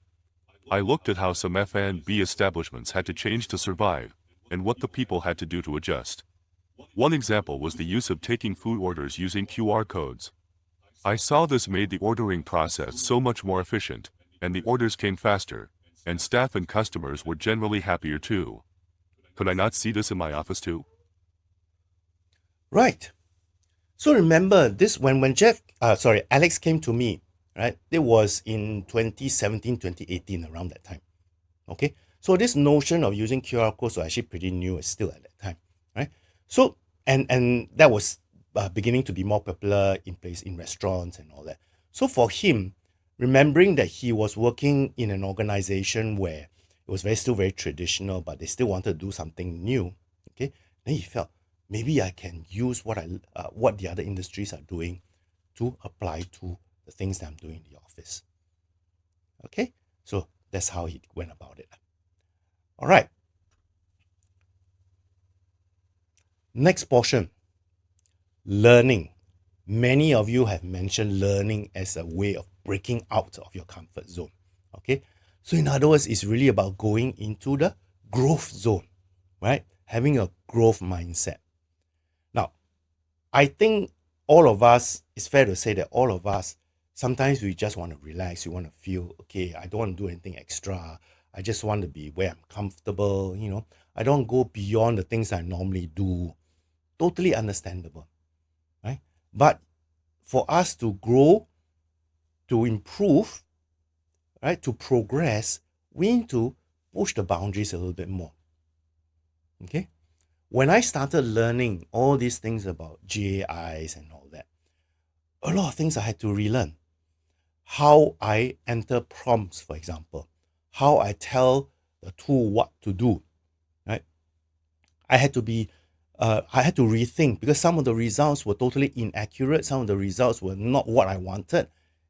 I looked at how some F&B establishments had to change to survive, and what the people had to do to adjust. One example was the use of taking food orders using QR codes. I saw this made the ordering process so much more efficient, and the orders came faster, and staff and customers were generally happier too. Could I not see this in my office too? Right. So remember this when Alex came to me, right? It was in 2017, 2018, around that time. Okay. So this notion of using QR codes was actually pretty new still at that time, right? So, and that was beginning to be more popular in restaurants and all that. So for him, remembering that he was working in an organization where it was still very traditional, but they still wanted to do something new, okay? Then he felt, maybe I can use what the other industries are doing to apply to the things that I'm doing in the office. Okay, so that's how he went about it. All right. Next portion, learning. Many of you have mentioned learning as a way of breaking out of your comfort zone. Okay, so in other words, it's really about going into the growth zone, right? Having a growth mindset. Now, I think all of us, it's fair to say that all of us, sometimes we just want to relax. We want to feel, okay, I don't want to do anything extra. I just want to be where I'm comfortable, I don't go beyond the things I normally do. Totally understandable, right? But for us to grow, to improve, right, to progress, we need to push the boundaries a little bit more. Okay? When I started learning all these things about GAIs and all that, a lot of things I had to relearn. How I enter prompts, for example, how I tell the tool what to do, right? I had to rethink because some of the results were totally inaccurate. Some of the results were not what I wanted.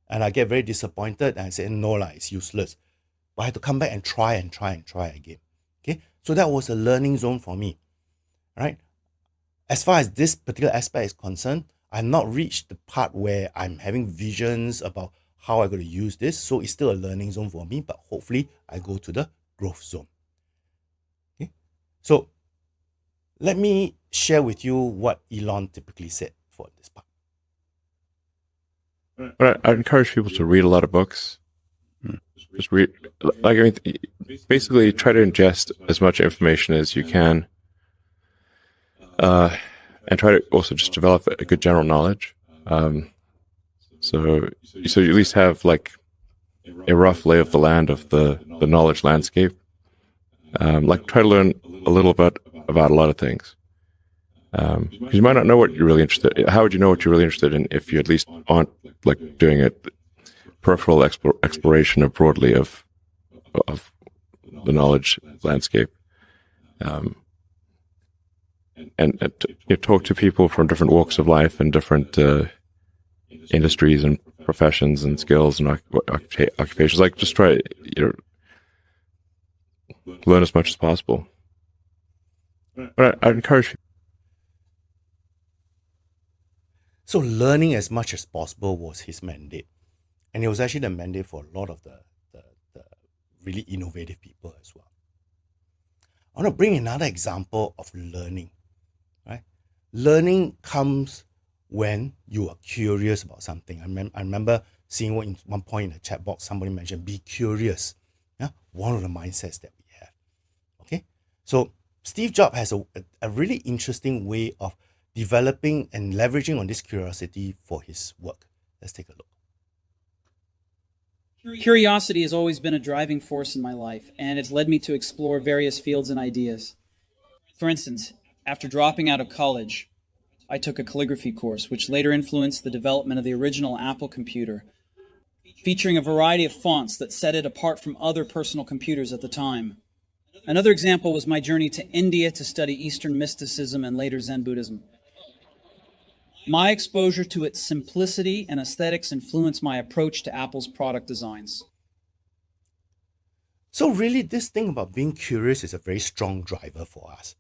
And I get very disappointed and I said, no, it's useless. But I had to come back and try again. Okay. So that was a learning zone for me. Right. As far as this particular aspect is concerned, I've not reached the part where I'm having visions about how I'm going to use this. So it's still a learning zone for me, but hopefully I go to the growth zone. Okay. So let me share with you what Elon typically said for this part. But I encourage people to read a lot of books. Just read, basically try to ingest as much information as you can, and try to also just develop a good general knowledge. So you at least have like a rough lay of the land of the knowledge landscape. Try to learn a little bit about a lot of things. Because you might not know what you're really interested in. How would you know what you're really interested in if you at least aren't like doing a peripheral exploration of broadly of the knowledge landscape? And talk to people from different walks of life and different industries and professions and skills and occupations. Like just try learn as much as possible. But I'd encourage people. So learning as much as possible was his mandate. And it was actually the mandate for a lot of the really innovative people as well. I want to bring another example of learning, right? Learning comes when you are curious about something. I remember seeing one point in the chat box, somebody mentioned, be curious. Yeah? One of the mindsets that we have. Okay? So Steve Jobs has a really interesting way of developing and leveraging on this curiosity for his work. Let's take a look. Curiosity has always been a driving force in my life, and it's led me to explore various fields and ideas. For instance, after dropping out of college, I took a calligraphy course, which later influenced the development of the original Apple computer, featuring a variety of fonts that set it apart from other personal computers at the time. Another example was my journey to India to study Eastern mysticism and later Zen Buddhism. My exposure to its simplicity and aesthetics influenced my approach to Apple's product designs. So really, this thing about being curious is a very strong driver for us.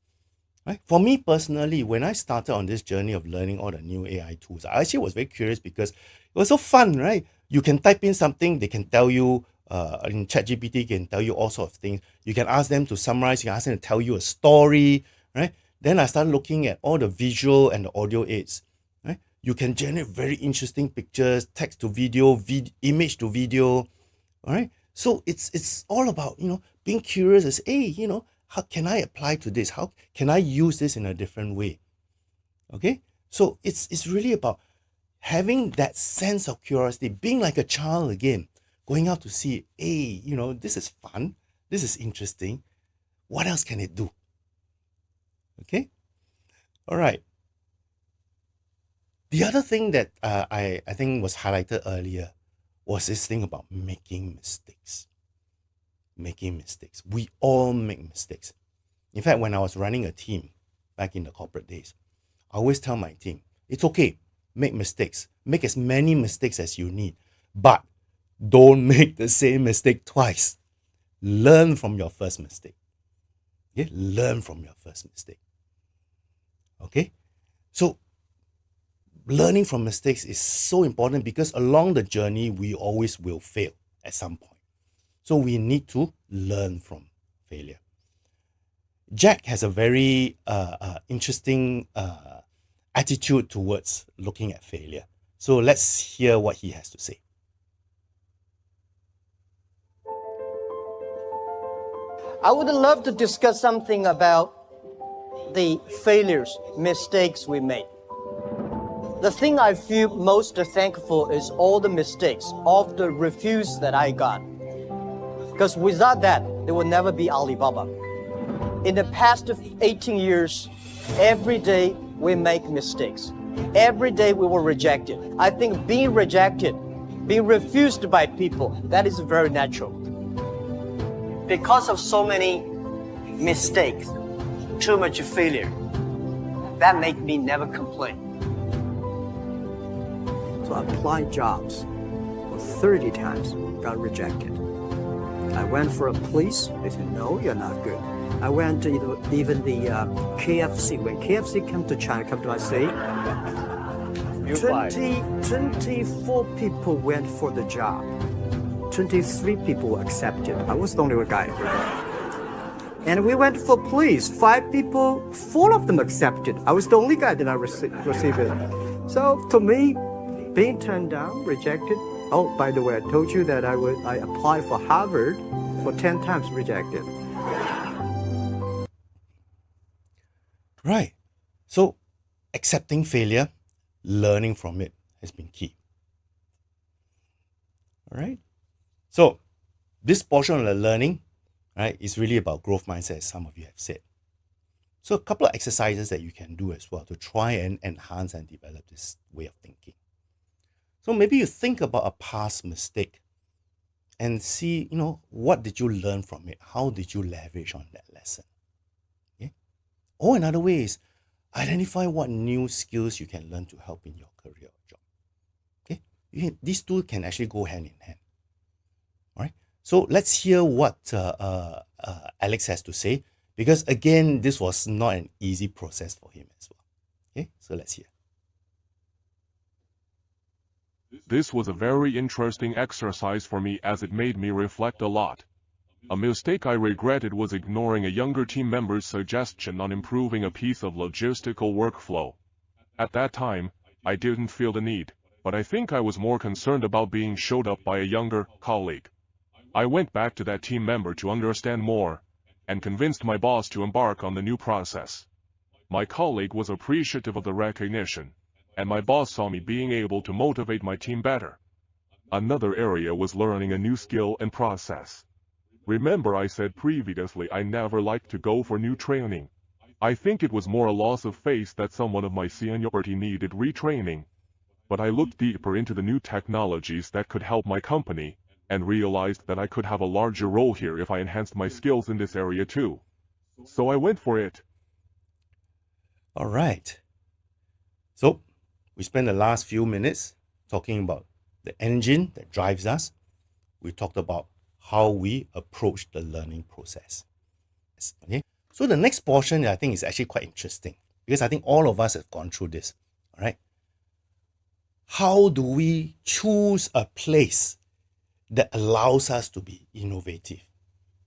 Right? For me personally, when I started on this journey of learning all the new AI tools, I actually was very curious because it was so fun, right? You can type in something, they can tell you, in ChatGPT can tell you all sorts of things. You can ask them to summarize, you can ask them to tell you a story, right? Then I started looking at all the visual and the audio aids. Right? You can generate very interesting pictures, text to video, image to video. All right. So it's all about, being curious as, hey, how can I apply to this? How can I use this in a different way? Okay. So it's really about having that sense of curiosity, being like a child again, going out to see, hey, this is fun. This is interesting. What else can it do? Okay. All right. The other thing that I think was highlighted earlier was this thing about making mistakes. Making mistakes. We all make mistakes. In fact, when I was running a team back in the corporate days, I always tell my team, it's okay, make mistakes. Make as many mistakes as you need, but don't make the same mistake twice. Learn from your first mistake. Okay? Learn from your first mistake. Okay? So, learning from mistakes is so important because along the journey, we always will fail at some point. So, we need to learn from failure. Jack has a very interesting attitude towards looking at failure. So let's hear what he has to say. I would love to discuss something about the failures, mistakes we made. The thing I feel most thankful is all the mistakes, all the refuse that I got. Because without that, there will never be Alibaba. In the past 18 years, every day we make mistakes. Every day we were rejected. I think being rejected, being refused by people, that is very natural. Because of so many mistakes, too much failure, that make me never complain. So I applied jobs for 30 times, got rejected. I went for a police, they said, no, you're not good. I went to even the KFC. When KFC came to China, come to IC, 24 people went for the job. 23 people were accepted. I was the only guy. And we went for police. 5 people, 4 of them accepted. I was the only guy that I received it. So to me, being turned down, rejected. Oh, by the way, I told you that I applied for Harvard for 10 times, rejected. Right. So accepting failure, learning from it has been key. All right. So this portion of the learning, right, is really about growth mindset, as some of you have said. So a couple of exercises that you can do as well to try and enhance and develop this way of thinking. So maybe you think about a past mistake and see, what did you learn from it? How did you leverage on that lesson? Okay? Or another way is identify what new skills you can learn to help in your career or job. Okay? These two can actually go hand in hand. All right. So let's hear what Alex has to say, because again, this was not an easy process for him as well. Okay, so let's hear. This was a very interesting exercise for me as it made me reflect a lot. A mistake I regretted was ignoring a younger team member's suggestion on improving a piece of logistical workflow. At that time, I didn't feel the need, but I think I was more concerned about being showed up by a younger colleague. I went back to that team member to understand more, and convinced my boss to embark on the new process. My colleague was appreciative of the recognition, and my boss saw me being able to motivate my team better. Another area was learning a new skill and process. Remember I said previously I never liked to go for new training. I think it was more a loss of faith that someone of my seniority needed retraining. But I looked deeper into the new technologies that could help my company, and realized that I could have a larger role here if I enhanced my skills in this area too. So I went for it. All right. So we spent the last few minutes talking about the engine that drives us. We talked about how we approach the learning process. Okay. So the next portion I think is actually quite interesting, because I think all of us have gone through this. All right. How do we choose a place that allows us to be innovative?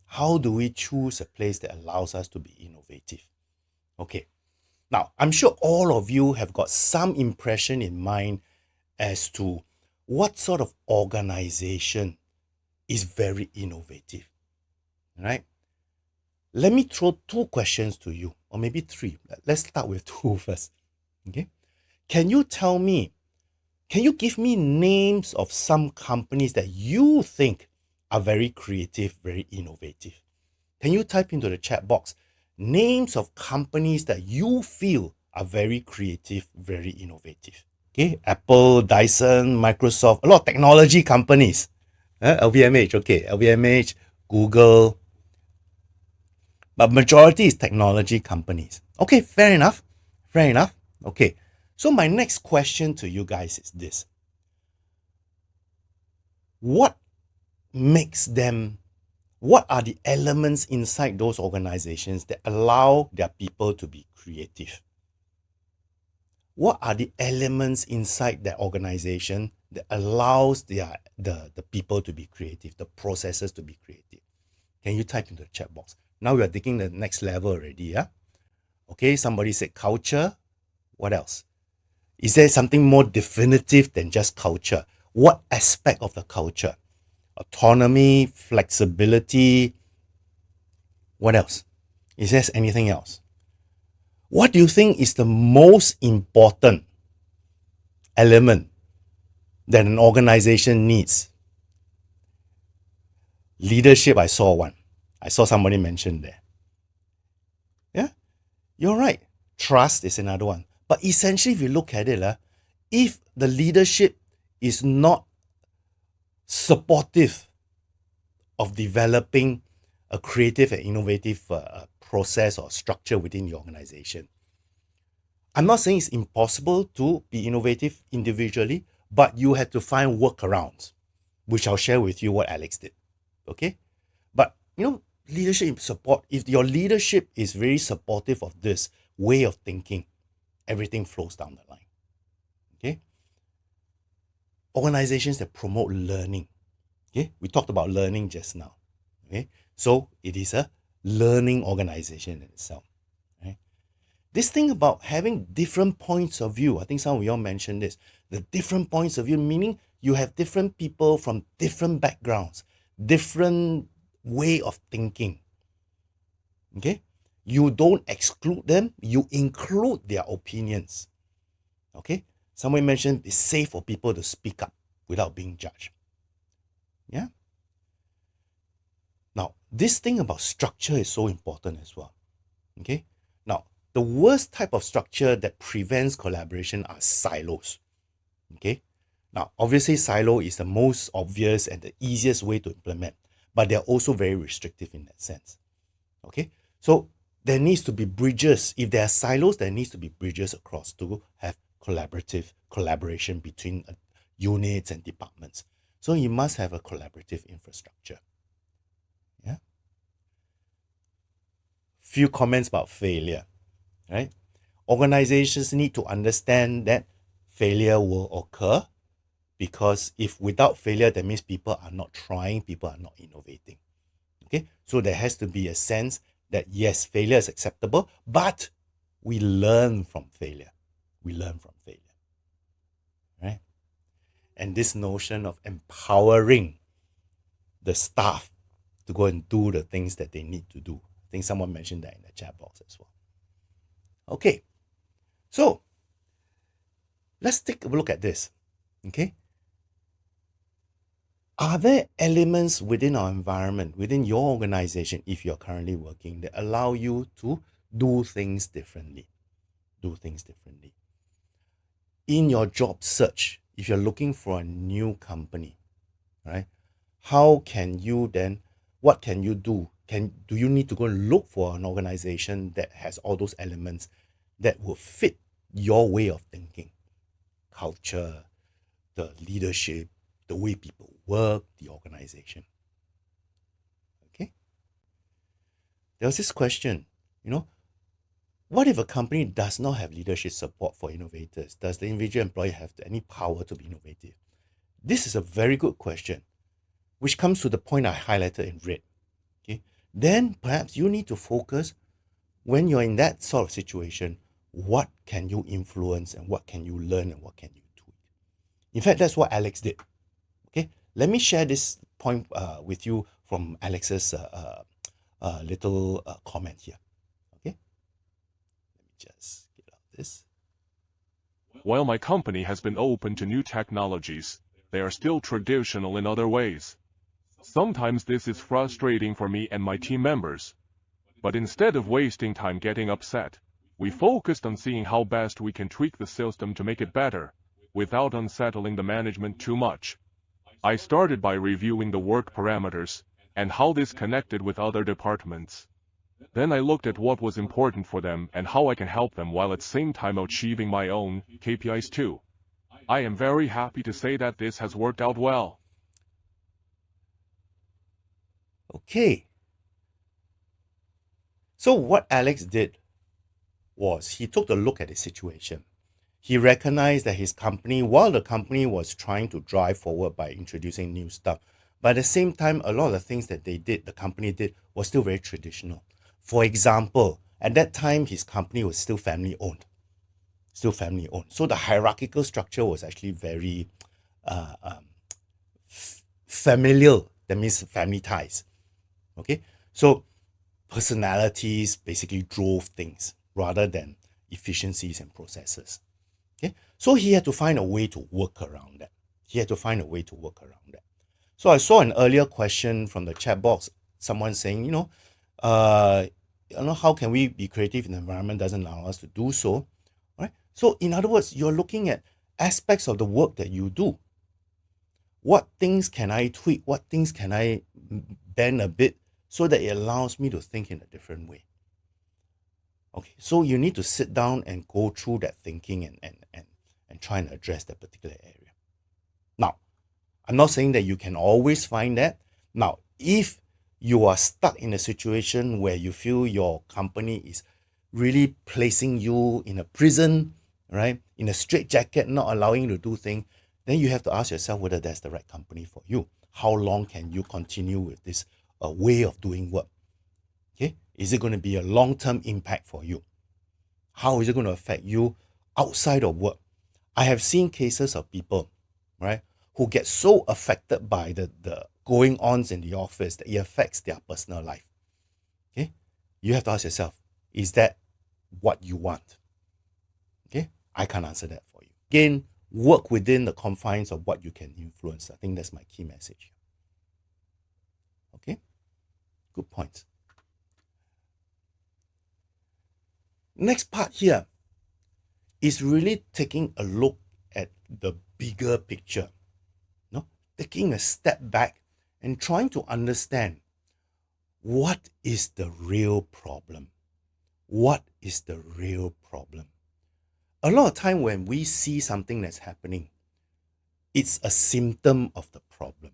How do we choose a place that allows us to be innovative? Okay. Now, I'm sure all of you have got some impression in mind as to what sort of organization is very innovative. All right. Let me throw 2 questions to you, or maybe 3. Let's start with 2 first. Okay. Can you give me names of some companies that you think are very creative, very innovative? Can you type into the chat box names of companies that you feel are very creative, very innovative? Okay, Apple, Dyson, Microsoft, a lot of technology companies. LVMH, okay, LVMH, Google. But majority is technology companies. Okay, fair enough. Okay, so my next question to you guys is this. What makes them, what are the elements inside those organizations that allow their people to be creative? What are the elements inside that organization that allows the people to be creative, the processes to be creative? Can you type into the chat box? Now we are taking the next level already, yeah? Okay, somebody said culture. What else? Is there something more definitive than just culture? What aspect of the culture? Autonomy, flexibility. What else? Is there anything else? What do you think is the most important element that an organization needs? Leadership, I saw one. I saw somebody mention there. Yeah, you're right. Trust is another one. But essentially, if you look at it, if the leadership is not supportive of developing a creative and innovative process or structure within the organization, I'm not saying it's impossible to be innovative individually, but you have to find workarounds, which I'll share with you what Alex did. Okay? But, leadership support, if your leadership is very supportive of this way of thinking, everything flows down the line. Okay? Organizations that promote learning. Okay? We talked about learning just now. Okay? So it is a learning organization in itself. Right? This thing about having different points of view, I think some of y'all mentioned this. The different points of view, meaning you have different people from different backgrounds, different way of thinking. Okay? You don't exclude them, you include their opinions. Okay? Someone mentioned it's safe for people to speak up without being judged. Yeah? Now, this thing about structure is so important as well. Okay? Now, the worst type of structure that prevents collaboration are silos. Okay? Now, obviously, silo is the most obvious and the easiest way to implement, but they're also very restrictive in that sense. Okay? So, there needs to be bridges. If there are silos, there needs to be bridges across to have collaboration between units and departments. So you must have a collaborative infrastructure. Yeah. Few comments about failure, right? Organizations need to understand that failure will occur, because if without failure, that means people are not trying, people are not innovating. Okay, so there has to be a sense that yes, failure is acceptable, but we learn from failure. We learn from failure, right? And this notion of empowering the staff to go and do the things that they need to do. I think someone mentioned that in the chat box as well. Okay, so let's take a look at this. Okay, are there elements within our environment, within your organization, if you're currently working, that allow you to do things differently? Do things differently. In your job search, if you're looking for a new company, right? How can you then, what can you do? Do you need to go and look for an organization that has all those elements that will fit your way of thinking? Culture, the leadership, the way people work, the organization. Okay? There was this question, what if a company does not have leadership support for innovators? Does the individual employee have any power to be innovative? This is a very good question, which comes to the point I highlighted in red. Okay? Then perhaps you need to focus, when you're in that sort of situation, what can you influence and what can you learn and what can you tweak? In fact, that's what Alex did. Okay, let me share this point with you from Alex's little comment here. Okay, let me just get out this. While my company has been open to new technologies, they are still traditional in other ways. Sometimes this is frustrating for me and my team members. But instead of wasting time getting upset, we focused on seeing how best we can tweak the system to make it better, without unsettling the management too much. I started by reviewing the work parameters and how this connected with other departments. Then I looked at what was important for them and how I can help them while at the same time achieving my own KPIs too. I am very happy to say that this has worked out well. Okay. So what Alex did was he took a look at the situation. He recognized that his company, while the company was trying to drive forward by introducing new stuff, but at the same time, a lot of the things that the company did, was still very traditional. For example, at that time, his company was still family owned. So the hierarchical structure was actually very familial. That means family ties. Okay, so personalities basically drove things rather than efficiencies and processes. Okay, so he had to find a way to work around that. So I saw an earlier question from the chat box, someone saying, how can we be creative if the environment doesn't allow us to do so? All right. So in other words, you're looking at aspects of the work that you do. What things can I tweak? What things can I bend a bit so that it allows me to think in a different way? Okay, so you need to sit down and go through that thinking and try and address that particular area. Now, I'm not saying that you can always find that. Now, if you are stuck in a situation where you feel your company is really placing you in a prison, right, in a straitjacket, not allowing you to do things, then you have to ask yourself whether that's the right company for you. How long can you continue with this way of doing work? Okay, is it going to be a long-term impact for you? How is it going to affect you outside of work? I have seen cases of people, right, who get so affected by the going-ons in the office that it affects their personal life. Okay, you have to ask yourself, is that what you want? Okay, I can't answer that for you. Again, work within the confines of what you can influence. I think that's my key message. Okay, good point. Next part here is really taking a look at the bigger picture, taking a step back and trying to understand what is the real problem. What is the real problem? A lot of time when we see something that's happening, it's a symptom of the problem.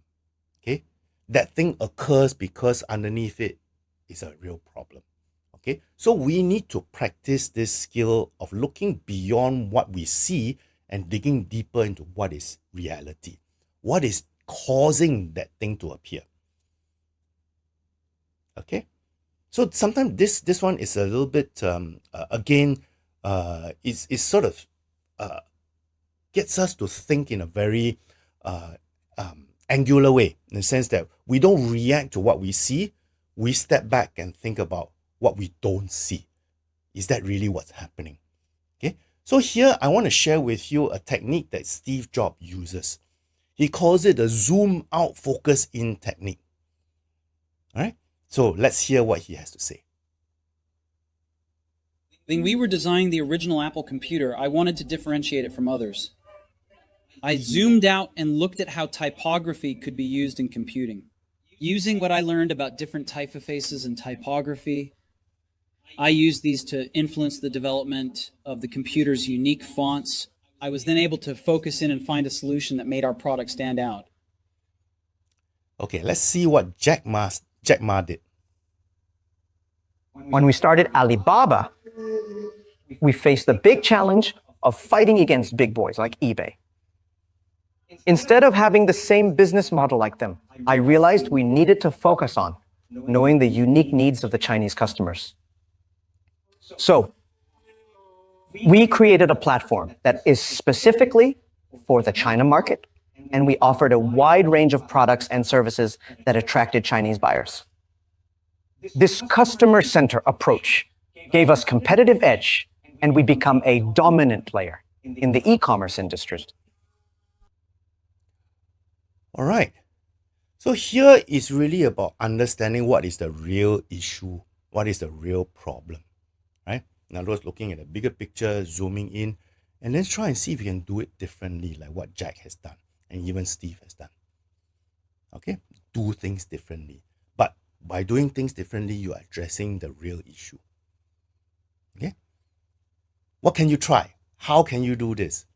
Okay, that thing occurs because underneath it is a real problem. Okay, so we need to practice this skill of looking beyond what we see and digging deeper into what is reality. What is causing that thing to appear? Okay, so sometimes this one is a little bit is sort of gets us to think in a very angular way, in the sense that we don't react to what we see. We step back and think about what we don't see. Is that really what's happening? Okay, so here I want to share with you a technique that Steve Jobs uses. He calls it the zoom out, focus in technique. All right, so let's hear what he has to say. When we were designing the original Apple computer, I wanted to differentiate it from others. I zoomed out and looked at how typography could be used in computing. Using what I learned about different typefaces and typography, I used these to influence the development of the computer's unique fonts. I was then able to focus in and find a solution that made our product stand out. Okay, let's see what Jack Ma did. When we started Alibaba, we faced the big challenge of fighting against big boys like eBay. Instead of having the same business model like them, I realized we needed to focus on knowing the unique needs of the Chinese customers. So, we created a platform that is specifically for the China market, and we offered a wide range of products and services that attracted Chinese buyers. This customer-centered approach gave us competitive edge, and we become a dominant player in the e-commerce industry. All right. So here is really about understanding what is the real issue, what is the real problem, right? In other words, looking at the bigger picture, zooming in, and then try and see if you can do it differently, like what Jack has done and even Steve has done. Okay, do things differently. But by doing things differently, you are addressing the real issue. Okay? What can you try? How can you do this?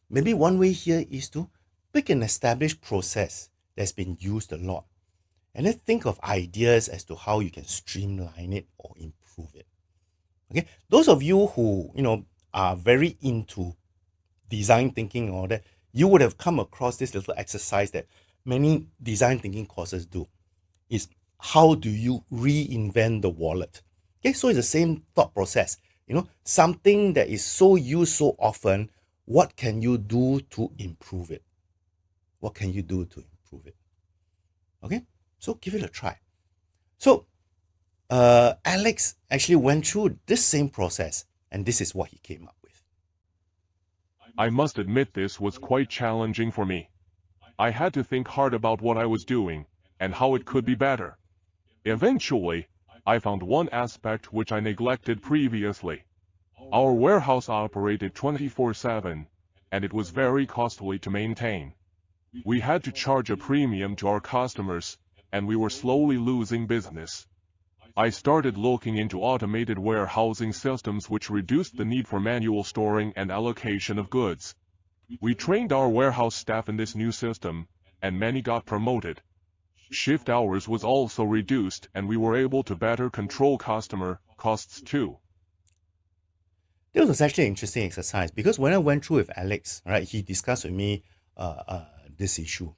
Maybe one way here is to pick an established process that's been used a lot and then think of ideas as to how you can streamline it or improve it. Okay, those of you who are very into design thinking and all that, you would have come across this little exercise that many design thinking courses do. Is how do you reinvent the wallet? Okay, so it's the same thought process. Something that is so used so often, what can you do to improve it? What can you do to improve it? Okay, so give it a try. So Alex actually went through this same process, and this is what he came up with. I must admit this was quite challenging for me. I had to think hard about what I was doing and how it could be better. Eventually, I found one aspect which I neglected previously. Our warehouse operated 24/7, and it was very costly to maintain. We had to charge a premium to our customers, and we were slowly losing business. I started looking into automated warehousing systems which reduced the need for manual storing and allocation of goods. We trained our warehouse staff in this new system, and many got promoted. Shift hours was also reduced, and we were able to better control customer costs too. This was actually an interesting exercise because when I went through with Alex, right, he discussed with me this issue.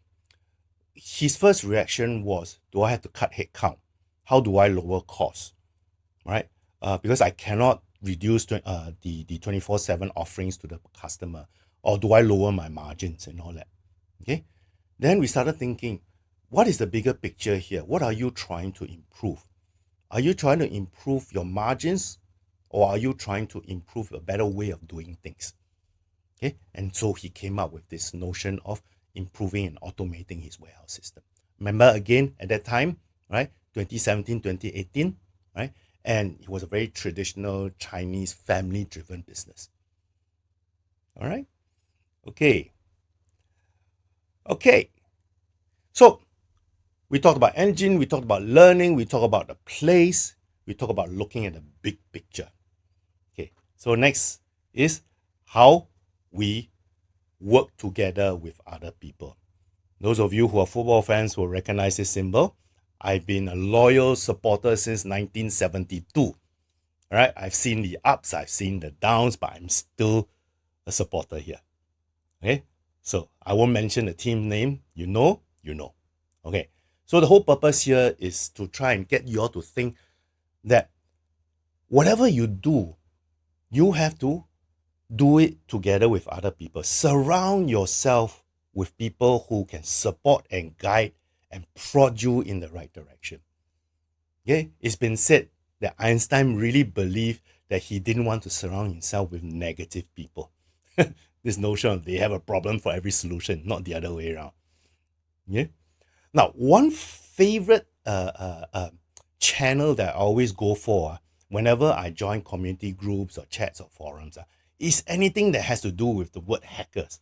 His first reaction was, do I have to cut headcount? How do I lower costs? Right? Because I cannot reduce the 24/7 offerings to the customer, or do I lower my margins and all that? Okay. Then we started thinking, what is the bigger picture here? What are you trying to improve? Are you trying to improve your margins, or are you trying to improve a better way of doing things? Okay. And so he came up with this notion of improving and automating his warehouse system. Remember again at that time, right? 2017, 2018, right? And it was a very traditional Chinese family-driven business. All right? Okay. So we talked about engine, we talked about learning, we talked about the place, we talked about looking at the big picture. Okay. So next is how we work together with other people. Those of you who are football fans will recognize this symbol. I've been a loyal supporter since 1972. All right, I've seen the ups, I've seen the downs, but I'm still a supporter here. Okay, so I won't mention the team name. You know. Okay, so the whole purpose here is to try and get you all to think that whatever you do, you have to do it together with other people. Surround yourself with people who can support and guide and prod you in the right direction. Okay, it's been said that Einstein really believed that he didn't want to surround himself with negative people. This notion of they have a problem for every solution, not the other way around. Yeah. Now, one favorite channel that I always go for whenever I join community groups or chats or forums is anything that has to do with the word hackers,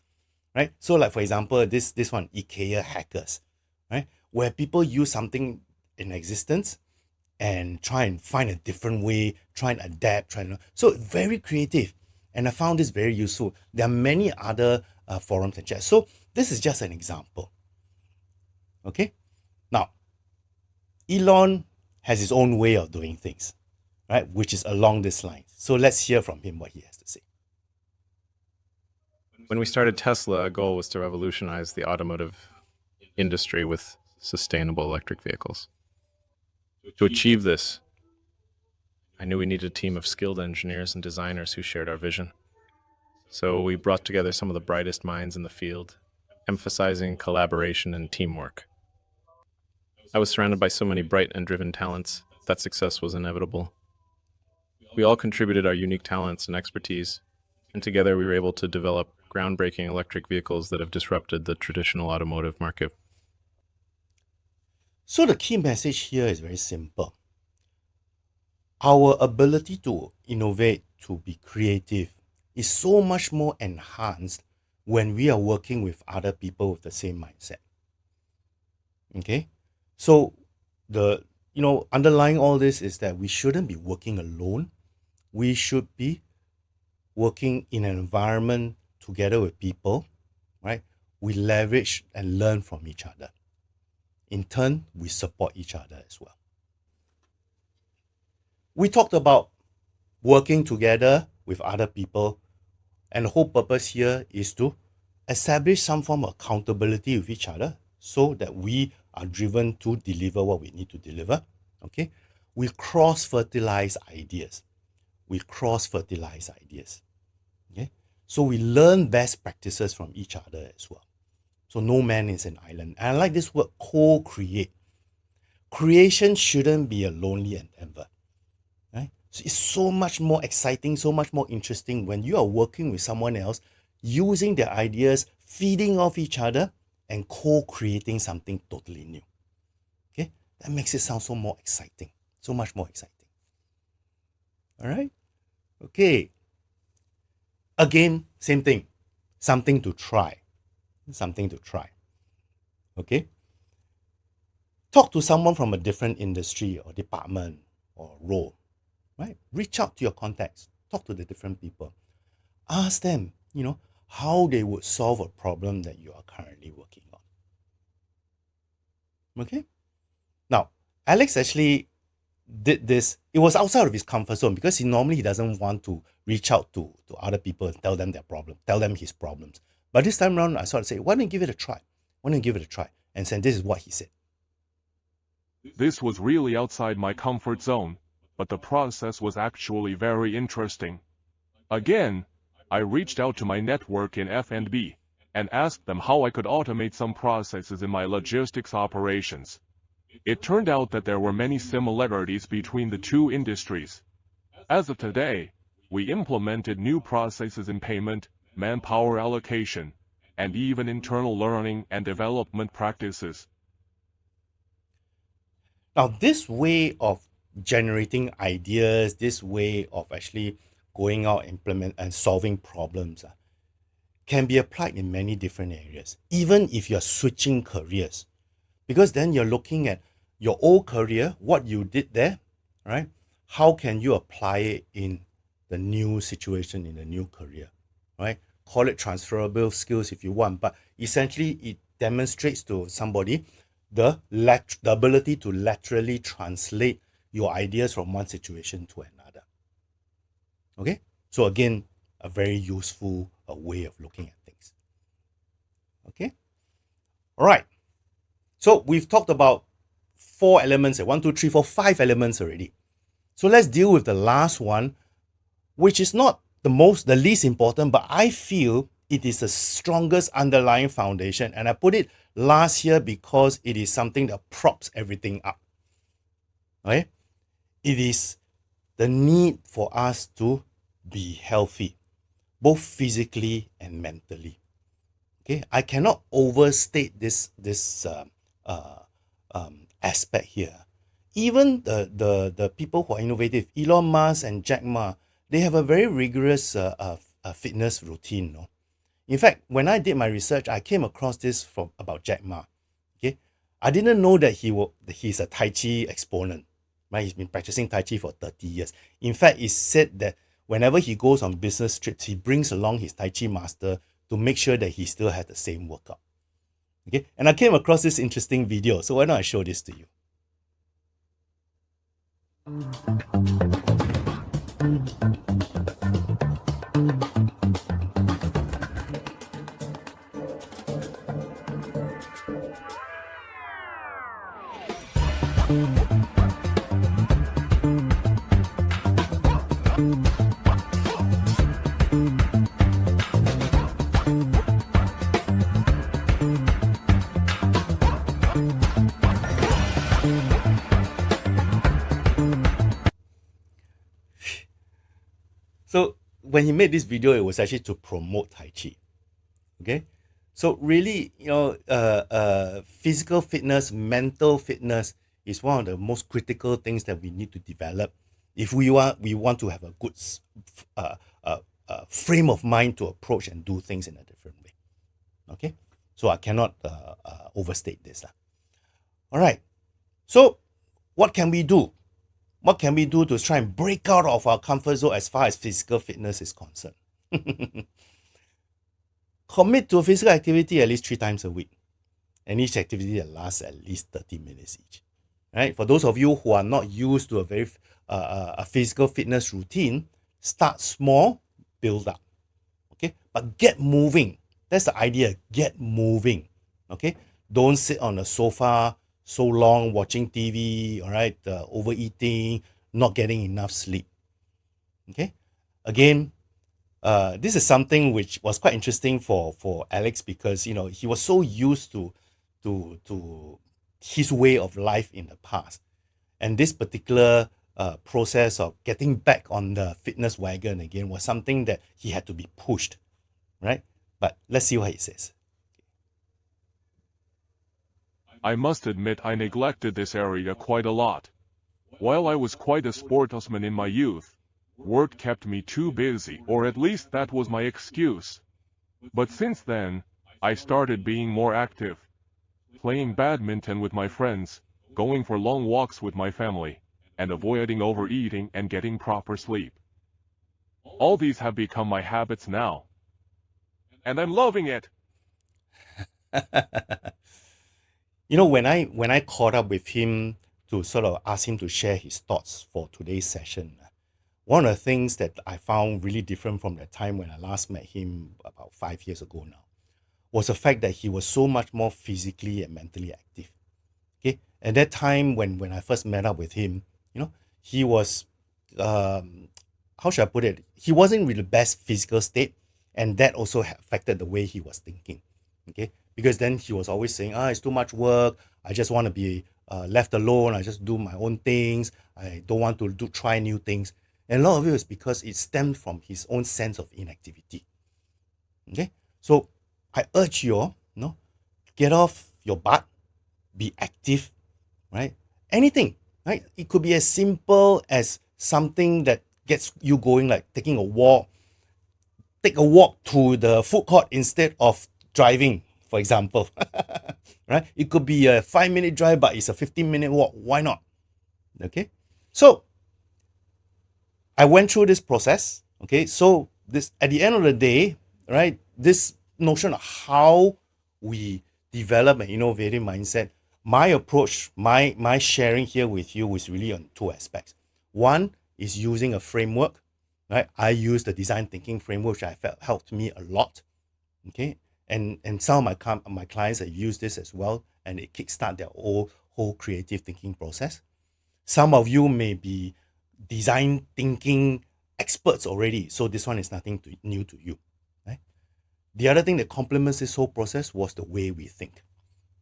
right? So, like for example, this one, IKEA hackers, right? Where people use something in existence and try and find a different way, try and adapt, so very creative. And I found this very useful. There are many other forums and chats. So this is just an example. Okay. Now, Elon has his own way of doing things, right? Which is along this line. So let's hear from him what he has to say. When we started Tesla, a goal was to revolutionize the automotive industry with sustainable electric vehicles. To achieve this, I knew we needed a team of skilled engineers and designers who shared our vision. So we brought together some of the brightest minds in the field, emphasizing collaboration and teamwork. I was surrounded by so many bright and driven talents that success was inevitable. We all contributed our unique talents and expertise, and together we were able to develop groundbreaking electric vehicles that have disrupted the traditional automotive market. So the key message here is very simple. Our ability to innovate, to be creative, is so much more enhanced when we are working with other people with the same mindset. Okay? So the underlying all this is that we shouldn't be working alone. We should be working in an environment together with people, right? We leverage and learn from each other. In turn, we support each other as well. We talked about working together with other people, and the whole purpose here is to establish some form of accountability with each other so that we are driven to deliver what we need to deliver. Okay, we cross-fertilize ideas. Okay, so we learn best practices from each other as well. So no man is an island. And I like this word, co-create. Creation shouldn't be a lonely endeavor. Right? So it's so much more exciting, so much more interesting when you are working with someone else, using their ideas, feeding off each other, and co-creating something totally new. Okay, that makes it sound so more exciting, so much more exciting. All right, okay. Again, same thing, something to try. Okay, talk to someone from a different industry or department or role, right? Reach out to your contacts, talk to the different people, ask them, how they would solve a problem that you are currently working on. Okay, now Alex actually did this. It was outside of his comfort zone because he doesn't want to reach out to other people and tell them their problem, tell them his problems. But this time around, I sort of say, why don't you give it a try? And then this is what he said. This was really outside my comfort zone, but the process was actually very interesting. Again, I reached out to my network in F&B and asked them how I could automate some processes in my logistics operations. It turned out that there were many similarities between the two industries. As of today, we implemented new processes in payment, manpower allocation, and even internal learning and development practices. Now, this way of generating ideas, this way of actually going out, implement and solving problems can be applied in many different areas, even if you're switching careers. Because then you're looking at your old career, what you did there, right? How can you apply it in the new situation, in the new career, right? Call it transferable skills if you want, but essentially it demonstrates to somebody the ability to laterally translate your ideas from one situation to another. Okay, so again, a very useful way of looking at things. Okay, all right. So we've talked about 4 elements, 1, 2, 3, 4, 5 elements already. So let's deal with the last one, which is not the least important, but I feel it is the strongest underlying foundation. And I put it last here because it is something that props everything up. Okay? It is the need for us to be healthy, both physically and mentally. Okay, I cannot overstate this aspect here. Even the people who are innovative, Elon Musk and Jack Ma, they have a very rigorous fitness routine. No? In fact, when I did my research, I came across this about Jack Ma. Okay, I didn't know that he's a Tai Chi exponent. Right, he's been practicing Tai Chi for 30 years. In fact, it's said that whenever he goes on business trips, he brings along his Tai Chi master to make sure that he still has the same workout. Okay, and I came across this interesting video, so why don't I show this to you? So when he made this video, it was actually to promote Tai Chi. Okay, so really, physical fitness, mental fitness is one of the most critical things that we need to develop if we want to have a good frame of mind to approach and do things in a different way. Okay, so I cannot overstate this. All right, so what can we do? What can we do to try and break out of our comfort zone as far as physical fitness is concerned? Commit to a physical activity at least 3 times a week. And each activity that lasts at least 30 minutes each. Right? For those of you who are not used to a very a physical fitness routine, start small, build up. Okay? But get moving. That's the idea. Get moving. Okay? Don't sit on the sofa so long watching TV, all right? Overeating, not getting enough sleep. Okay? Again, this is something which was quite interesting for Alex because he was so used to his way of life in the past, and this particular process of getting back on the fitness wagon again was something that he had to be pushed, right? But let's see what he says. I must admit I neglected this area quite a lot. While I was quite a sportsman in my youth, work kept me too busy, or at least that was my excuse. But since then, I started being more active, playing badminton with my friends, going for long walks with my family, and avoiding overeating and getting proper sleep. All these have become my habits now, and I'm loving it. When I caught up with him to sort of ask him to share his thoughts for today's session, one of the things that I found really different from the time when I last met him about 5 years ago now was the fact that he was so much more physically and mentally active. Okay, at that time when I first met up with him, he was how should I put it? He wasn't in the best physical state, and that also affected the way he was thinking. Okay, because then he was always saying, it's too much work. I just want to be left alone. I just do my own things. I don't want to try new things. And a lot of it is because it stemmed from his own sense of inactivity. Okay, so I urge you all, get off your butt, be active, right? Anything, right? It could be as simple as something that gets you going, like taking a walk. Take a walk to the food court instead of driving, for example. Right? It could be a 5-minute drive, but it's a 15-minute walk. Why not? Okay, so I went through this process. Okay, so this at the end of the day, right? This notion of how we develop an innovative mindset, my approach, my sharing here with you was really on 2 aspects. One is using a framework, right? I use the design thinking framework, which I felt helped me a lot. Okay, and some of my clients have used this as well, and it kickstart their whole creative thinking process. Some of you may be design thinking experts already, so this one is nothing new to you, right? The other thing that complements this whole process was the way we think,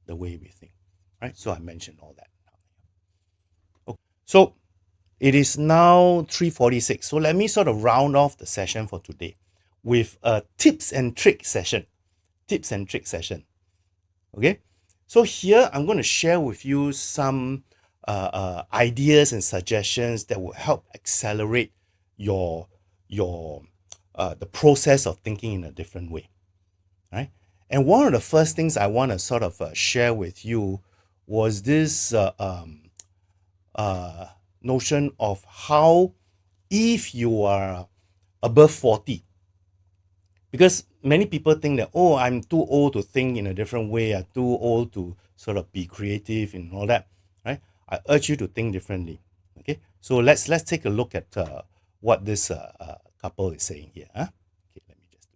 right? So I mentioned all that. Okay. So it is now 3:46. So let me sort of round off the session for today with a tips and trick session. Okay. So here I'm going to share with you some ideas and suggestions that will help accelerate your the process of thinking in a different way, right? And one of the first things I want to sort of share with you was this notion of how, if you are above 40, because many people think that, I'm too old to think in a different way, I'm too old to sort of be creative and all that, right? I urge you to think differently. Okay, so let's take a look at what this couple is saying here. Okay, let me just.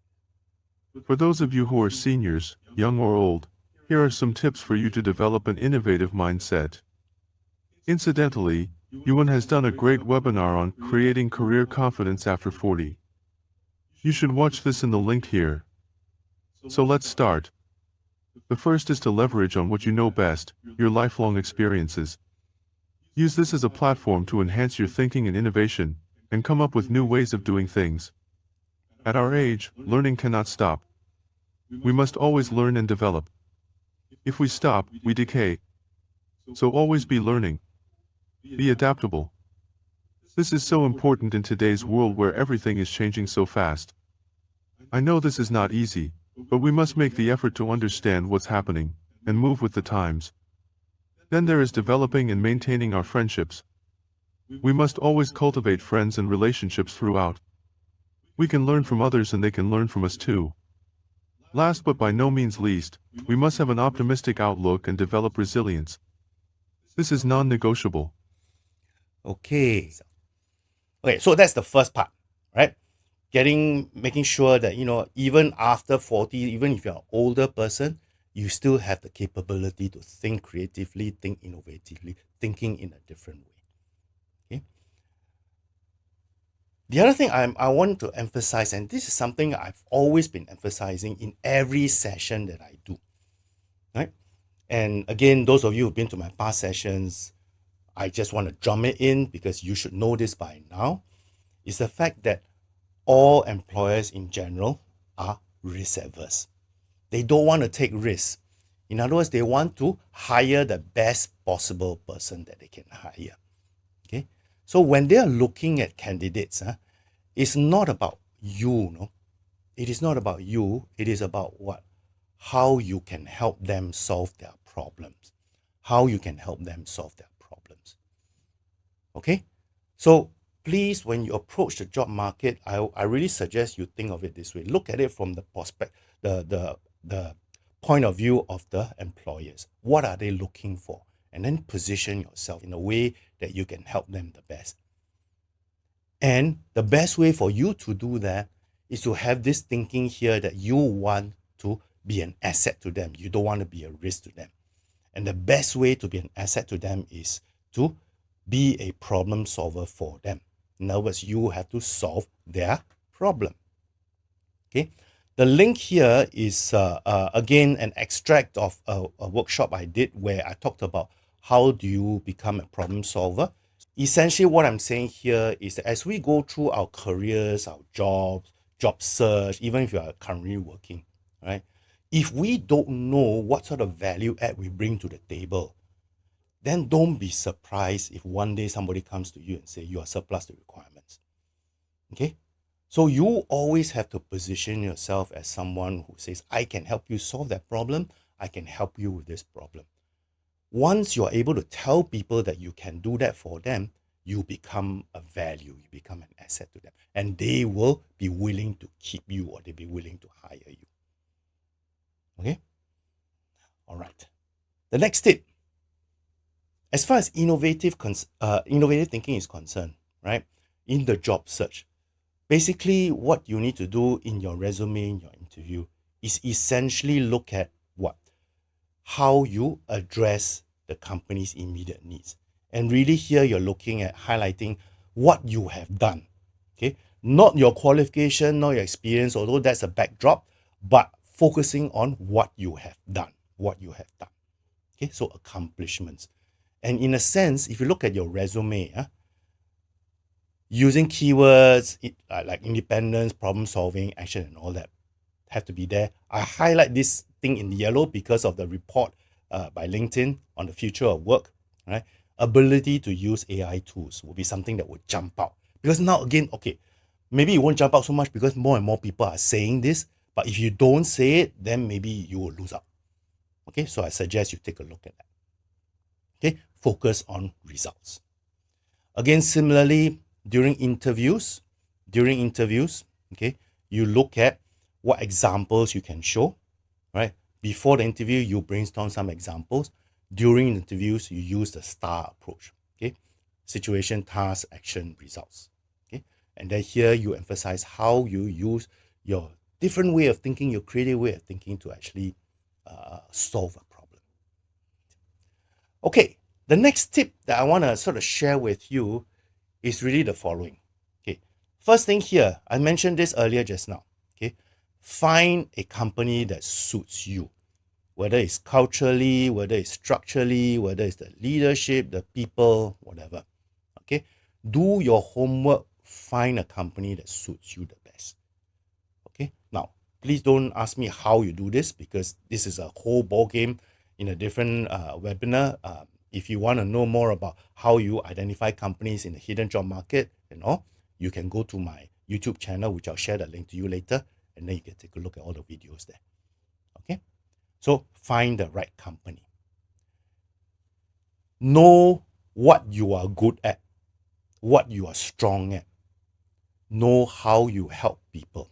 For those of you who are seniors, young or old, here are some tips for you to develop an innovative mindset. Incidentally, Yuan has done a great webinar on creating career confidence after 40. You should watch this in the link here. So let's start. The first is to leverage on what you know best, your lifelong experiences. Use this as a platform to enhance your thinking and innovation, and come up with new ways of doing things. At our age, learning cannot stop. We must always learn and develop. If we stop, we decay. So always be learning. Be adaptable. This is so important in today's world where everything is changing so fast. I know this is not easy, but we must make the effort to understand what's happening, and move with the times. Then there is developing and maintaining our friendships. We must always cultivate friends and relationships throughout. We can learn from others and they can learn from us too. Last but by no means least, we must have an optimistic outlook and develop resilience. This is non-negotiable. Okay. Okay, so that's the first part, right? Making sure that, even after 40, even if you're an older person, you still have the capability to think creatively, think innovatively, thinking in a different way. Okay. The other thing I want to emphasize, and this is something I've always been emphasizing in every session that I do, right? And again, those of you who've been to my past sessions, I just want to drum it in because you should know this by now, is the fact that all employers in general are risk averse. They don't want to take risks. In other words, they want to hire the best possible person that they can hire. Okay. So when they are looking at candidates, it's not about you, no. It is not about you. It is about what? How you can help them solve their problems. How you can help them solve their problems. Okay. So please, when you approach the job market, I really suggest you think of it this way. Look at it from the the point of view of the employers. What are they looking for? And then position yourself in a way that you can help them the best. And the best way for you to do that is to have this thinking here that you want to be an asset to them. You don't want to be a risk to them. And the best way to be an asset to them is to be a problem solver for them. In other words, you have to solve their problem. Okay. The link here is, again, an extract of a workshop I did where I talked about how do you become a problem solver. Essentially, what I'm saying here is that as we go through our careers, our jobs, job search, even if you are currently working, right? If we don't know what sort of value add we bring to the table, then don't be surprised if one day somebody comes to you and say you are surplus to requirements. Okay? So you always have to position yourself as someone who says, I can help you solve that problem. I can help you with this problem. Once you're able to tell people that you can do that for them, you become a value, you become an asset to them. And they will be willing to keep you or they'll be willing to hire you. Okay? All right. The next tip. As far as innovative thinking is concerned, right? In the job search, basically what you need to do in your resume, in your interview, is essentially look at what? How you address the company's immediate needs. And really here you're looking at highlighting what you have done. Okay? Not your qualification, not your experience, although that's a backdrop, but focusing on what you have done. What you have done. Okay, so accomplishments. And in a sense, if you look at your resume, using keywords like independence, problem solving, action, and all that have to be there. I highlight this thing in yellow because of the report by LinkedIn on the future of work. Right? Ability to use AI tools will be something that would jump out. Because now again, okay, maybe it won't jump out so much because more and more people are saying this. But if you don't say it, then maybe you will lose out. Okay, so I suggest you take a look at that. Okay, focus on results. Again, similarly, during interviews, okay, you look at what examples you can show, right? Before the interview, you brainstorm some examples. During interviews, you use the STAR approach, okay? Situation, task, action, results, okay? And then here you emphasize how you use your different way of thinking, your creative way of thinking to actually solve a problem. Okay, the next tip that I want to sort of share with you is really the following. Okay, first thing here, I mentioned this earlier just now. Okay, find a company that suits you, whether it's culturally, whether it's structurally, whether it's the leadership, the people, whatever. Okay, do your homework, find a company that suits you the best. Okay, now please don't ask me how you do this because this is a whole ball game in a different webinar. If you want to know more about how you identify companies in the hidden job market and all, you can go to my YouTube channel, which I'll share the link to you later, and then you can take a look at all the videos there. Okay, so find the right company. Know what you are good at, what you are strong at. Know how you help people.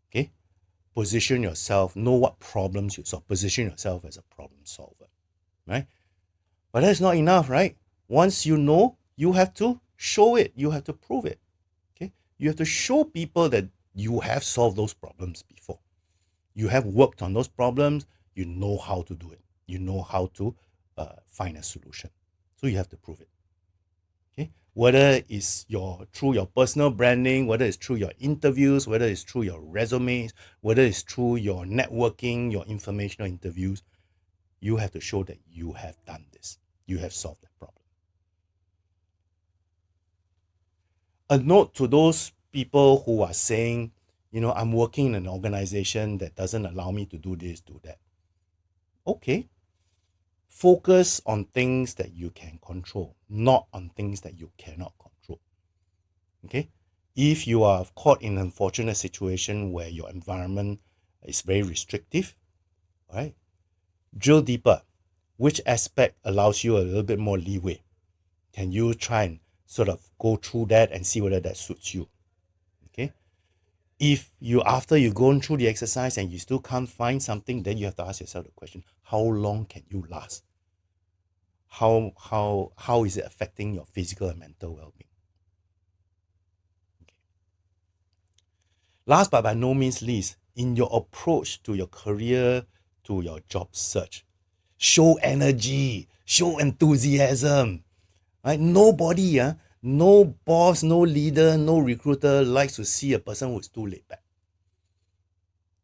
Okay? Position yourself, know what problems you solve. Position yourself as a problem solver. Right? But that's not enough, right? Once you know, you have to show it. You have to prove it. Okay? You have to show people that you have solved those problems before. You have worked on those problems. You know how to do it. You know how to find a solution. So you have to prove it. Okay? Whether it's through your personal branding, whether it's through your interviews, whether it's through your resumes, whether it's through your networking, your informational interviews, you have to show that you have done this. You have solved that problem. A note to those people who are saying, I'm working in an organization that doesn't allow me to do this, do that. Okay. Focus on things that you can control, not on things that you cannot control. Okay? If you are caught in an unfortunate situation where your environment is very restrictive, all right, drill deeper. Which aspect allows you a little bit more leeway? Can you try and sort of go through that and see whether that suits you? Okay? If after you've gone through the exercise and you still can't find something, then you have to ask yourself the question, how long can you last? How is it affecting your physical and mental well-being? Okay. Last but by no means least, in your approach to your career, to your job search, show energy, show enthusiasm. Right? Nobody, no boss, no leader, no recruiter likes to see a person who's too laid back.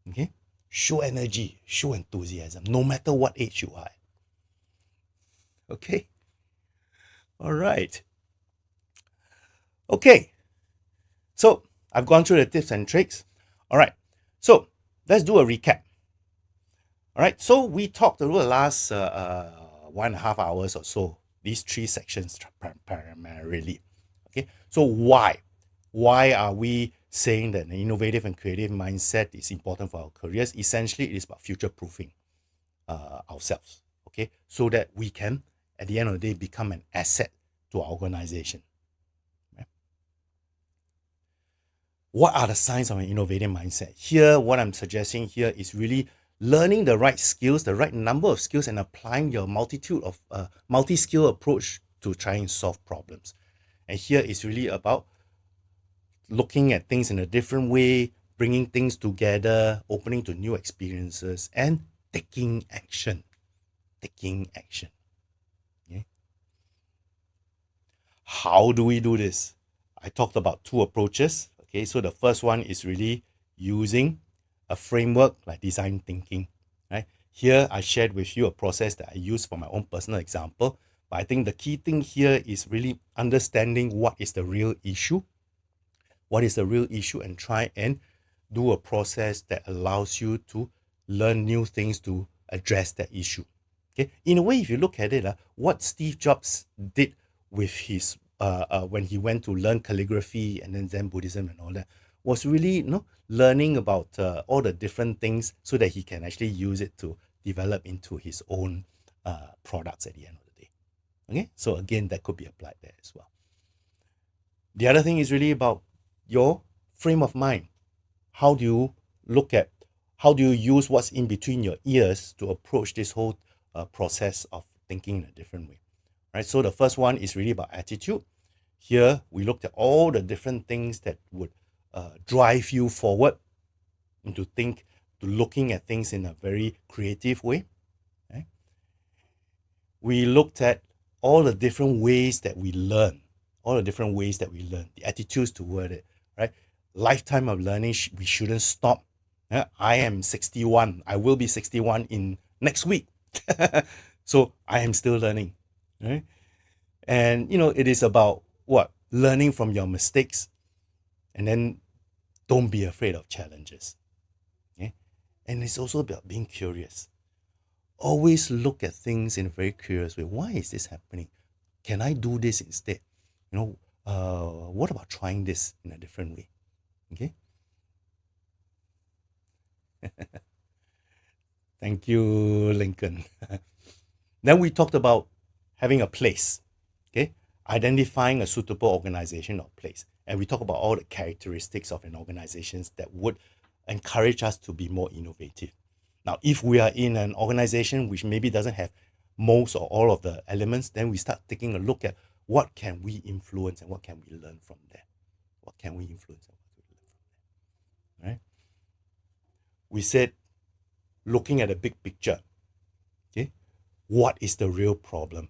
Okay? Show energy, show enthusiasm, no matter what age you are. Okay? All right. Okay. So I've gone through the tips and tricks. All right. So let's do a recap. All right. So we talked over the last 1.5 hours or so, these 3 sections primarily. Okay. So why? Why are we saying that an innovative and creative mindset is important for our careers? Essentially, it is about future-proofing ourselves. Okay. So that we can, at the end of the day, become an asset to our organization. Right? What are the signs of an innovative mindset? Here, what I'm suggesting here is really learning the right skills, the right number of skills, and applying your multi-skill approach to try and solve problems. And here is really about looking at things in a different way, bringing things together, opening to new experiences, and taking action. Taking action. Okay? How do we do this? I talked about 2 approaches. Okay, so the first one is really using a framework like design thinking. Right? Here, I shared with you a process that I use for my own personal example. But I think the key thing here is really understanding what is the real issue. What is the real issue, and try and do a process that allows you to learn new things to address that issue. Okay, in a way, if you look at it, what Steve Jobs did with his when he went to learn calligraphy and then Zen Buddhism and all that, was really learning about all the different things so that he can actually use it to develop into his own products at the end of the day. Okay, so again, that could be applied there as well. The other thing is really about your frame of mind. How do you use what's in between your ears to approach this whole process of thinking in a different way? Right. So the first one is really about attitude. Here we looked at all the different things that would drive you forward and to looking at things in a very creative way. Right? We looked at all the different ways that we learn, the attitudes toward it, right? Lifetime of learning, we shouldn't stop. I am 61. I will be 61 in next week. So I am still learning, right? And, it is about what? Learning from your mistakes, and then don't be afraid of challenges. Okay? And it's also about being curious. Always look at things in a very curious way. Why is this happening? Can I do this instead? What about trying this in a different way? Okay. Thank you, Lincoln. Then we talked about having a place, okay? Identifying a suitable organization or place. And we talk about all the characteristics of an organization that would encourage us to be more innovative. Now, if we are in an organization which maybe doesn't have most or all of the elements, then we start taking a look at what can we influence and what can we learn from there. What can we influence and what can we learn from there, right? We said, looking at the big picture, okay? What is the real problem?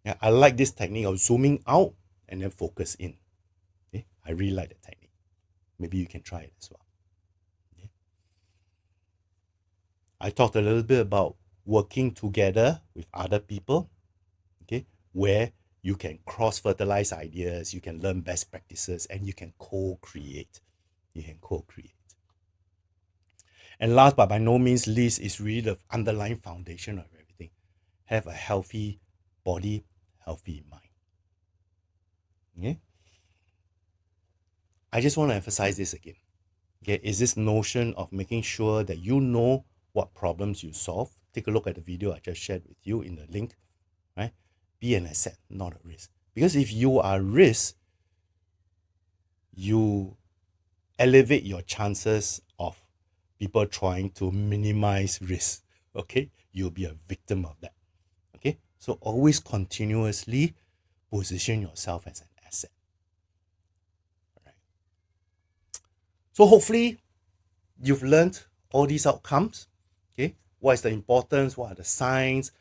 Yeah, I like this technique of zooming out and then focus in. Okay? I really like that technique. Maybe you can try it as well. Okay? I talked a little bit about working together with other people, okay, where you can cross-fertilize ideas, you can learn best practices, and you can co-create. You can co-create. And last but by no means least is really the underlying foundation of everything. Have a healthy body, healthy mind. Okay? I just want to emphasize this again. Okay, is this notion of making sure that you know what problems you solve. Take a look at the video I just shared with you in the link, right? Be an asset, not a risk. Because if you are a risk, you elevate your chances of people trying to minimize risk, okay? You'll be a victim of that, okay? So always continuously position yourself as an asset. All right. So hopefully you've learned all these outcomes, okay? What is the importance, what are the signs,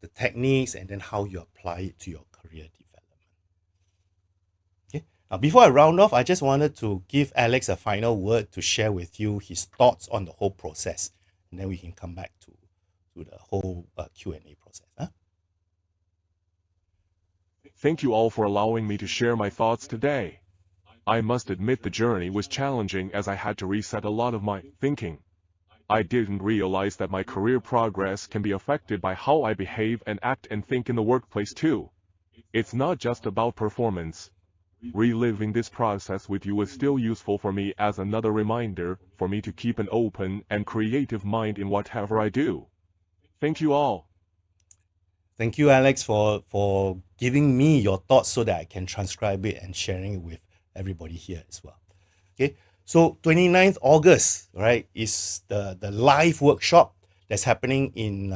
the techniques, and then how you apply it to your career development. Okay. Now, before I round off, I just wanted to give Alex a final word to share with you his thoughts on the whole process, and then we can come back to the whole Q&A process. Huh? Thank you all for allowing me to share my thoughts today. I must admit the journey was challenging as I had to reset a lot of my thinking. I didn't realize that my career progress can be affected by how I behave and act and think in the workplace too. It's not just about performance. Reliving this process with you is still useful for me as another reminder for me to keep an open and creative mind in whatever I do. Thank you all. Thank you, Alex, for giving me your thoughts so that I can transcribe it and sharing it with everybody here as well. Okay, so 29th August, right, is the live workshop that's happening in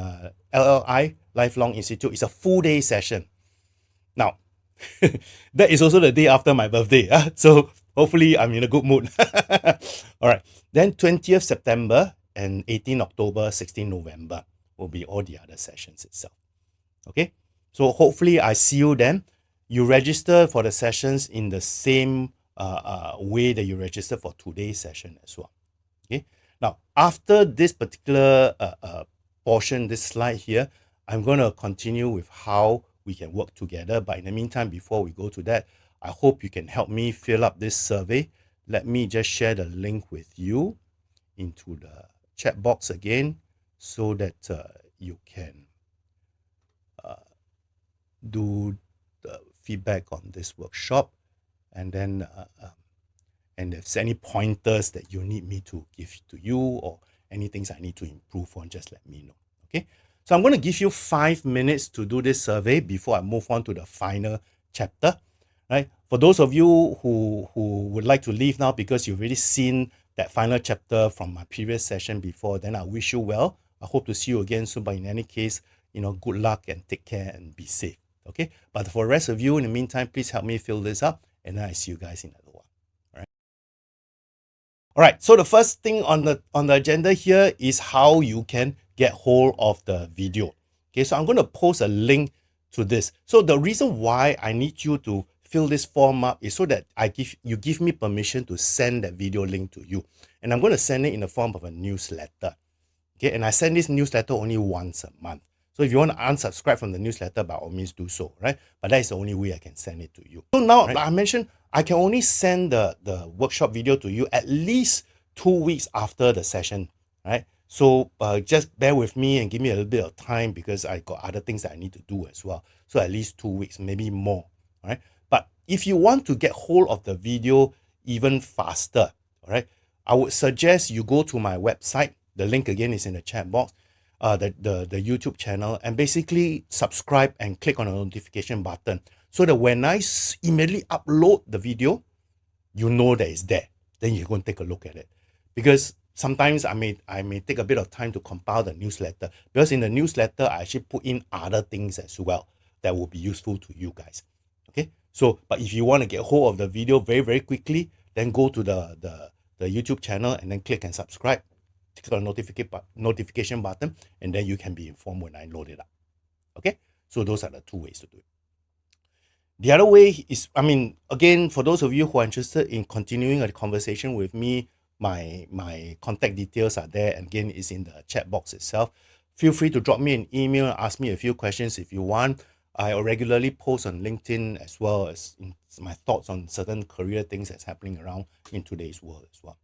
LLI, Lifelong Institute. It's a full day session. Now, that is also the day after my birthday. So hopefully I'm in a good mood. All right, then 20th September and 18 October, 16 November will be all the other sessions itself. Okay, so hopefully I see you then. You register for the sessions in the same way that you register for today's session as well. Okay, now after this particular portion, this slide here, I'm going to continue with how we can work together. But in the meantime, before we go to that, I hope you can help me fill up this survey. Let me just share the link with you into the chat box again so that you can do the feedback on this workshop, and then and if there's any pointers that you need me to give to you or any things I need to improve on, just let me know. Okay, so I'm going to give you 5 minutes to do this survey before I move on to the final chapter. Right, for those of you who would like to leave now because you've already seen that final chapter from my previous session before, then I wish you well. I hope to see you again soon, but in any case, good luck and take care and be safe. Okay, but for the rest of you, in the meantime, please help me fill this up, and then I see you guys in another one. All right, so the first thing on the agenda here is how you can get hold of the video. Okay, so I'm going to post a link to this. So the reason why I need you to fill this form up is so that you give me permission to send that video link to you, and I'm going to send it in the form of a newsletter. Okay, and I send this newsletter only once a month. So if you want to unsubscribe from the newsletter, by all means do so, right? But that is the only way I can send it to you. So now, like I mentioned, I can only send the workshop video to you at least 2 weeks after the session, right? So just bear with me and give me a little bit of time because I got other things that I need to do as well. So at least 2 weeks, maybe more, all right? But if you want to get hold of the video even faster, all right, I would suggest you go to my website. The link again is in the chat box. the YouTube channel, and basically subscribe and click on the notification button so that when I immediately upload the video, you know that it's there. Then you go and take a look at it. Because sometimes I may take a bit of time to compile the newsletter, because in the newsletter I actually put in other things as well that will be useful to you guys. Okay, so but if you want to get hold of the video very, very quickly, then go to the YouTube channel and then click and subscribe. Click on the notification button, and then you can be informed when I load it up. Okay, so those are the two ways to do it. The other way is, again, for those of you who are interested in continuing a conversation with me, my contact details are there, and again, it's in the chat box itself. Feel free to drop me an email and ask me a few questions if you want. I regularly post on LinkedIn as well as in my thoughts on certain career things that's happening around in today's world as well.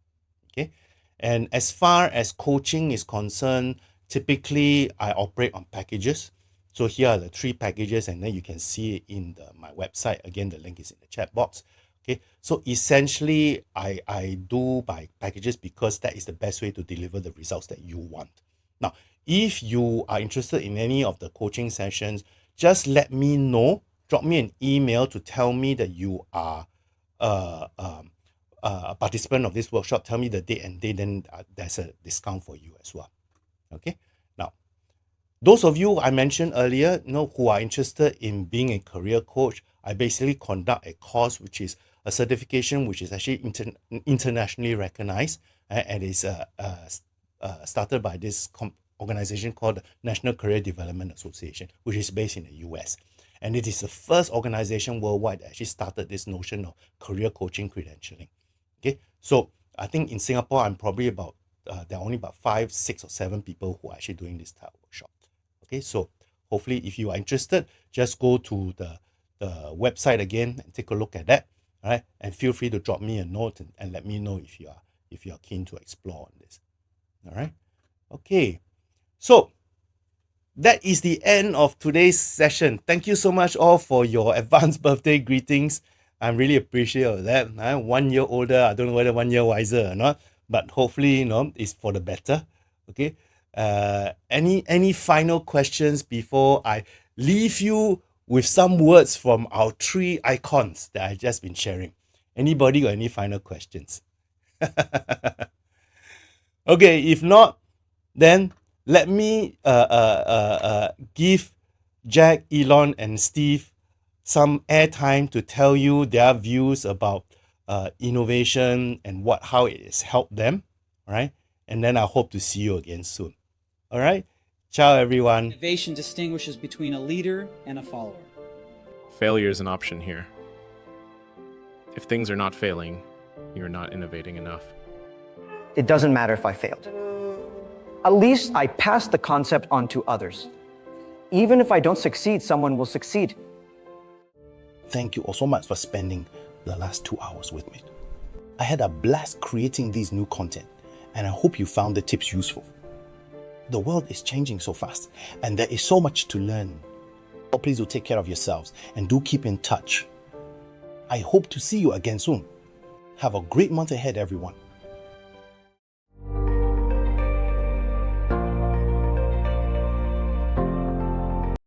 Okay, and as far as coaching is concerned, typically I operate on packages. So here are the 3 packages, and then you can see it in my website. Again, the link is in the chat box. Okay, so essentially I do by packages because that is the best way to deliver the results that you want. Now, if you are interested in any of the coaching sessions, just let me know. Drop me an email to tell me that you are a participant of this workshop. Tell me the date and day, then there's a discount for you as well. Okay. Now, those of you I mentioned earlier, who are interested in being a career coach, I basically conduct a course which is a certification which is actually internationally recognized, and is started by this organization called the National Career Development Association, which is based in the US. And it is the first organization worldwide that actually started this notion of career coaching credentialing. Okay, so I think in Singapore, I'm probably there are only about 5, 6, or 7 people who are actually doing this type of workshop. Okay, so hopefully if you are interested, just go to the website again and take a look at that. All right, and feel free to drop me a note and let me know if you are keen to explore on this. All right, okay, so that is the end of today's session. Thank you so much all for your advanced birthday greetings. I'm really appreciative of that. 1 year older, I don't know whether 1 year wiser or not, but hopefully, it's for the better. Okay. Any final questions before I leave you with some words from our 3 icons that I've just been sharing? Anybody got any final questions? Okay, if not, then let me give Jack, Elon, and Steve some airtime to tell you their views about innovation and how it has helped them. All right, and then I hope to see you again soon. All right, ciao everyone. Innovation distinguishes between a leader and a follower. Failure is an option here. If things are not failing, you're not innovating enough. It doesn't matter if I failed. At least I passed the concept on to others. Even if I don't succeed, someone will succeed. Thank you all so much for spending the last 2 hours with me. I had a blast creating these new content, and I hope you found the tips useful. The world is changing so fast, and there is so much to learn. So please do take care of yourselves and do keep in touch. I hope to see you again soon. Have a great month ahead, everyone.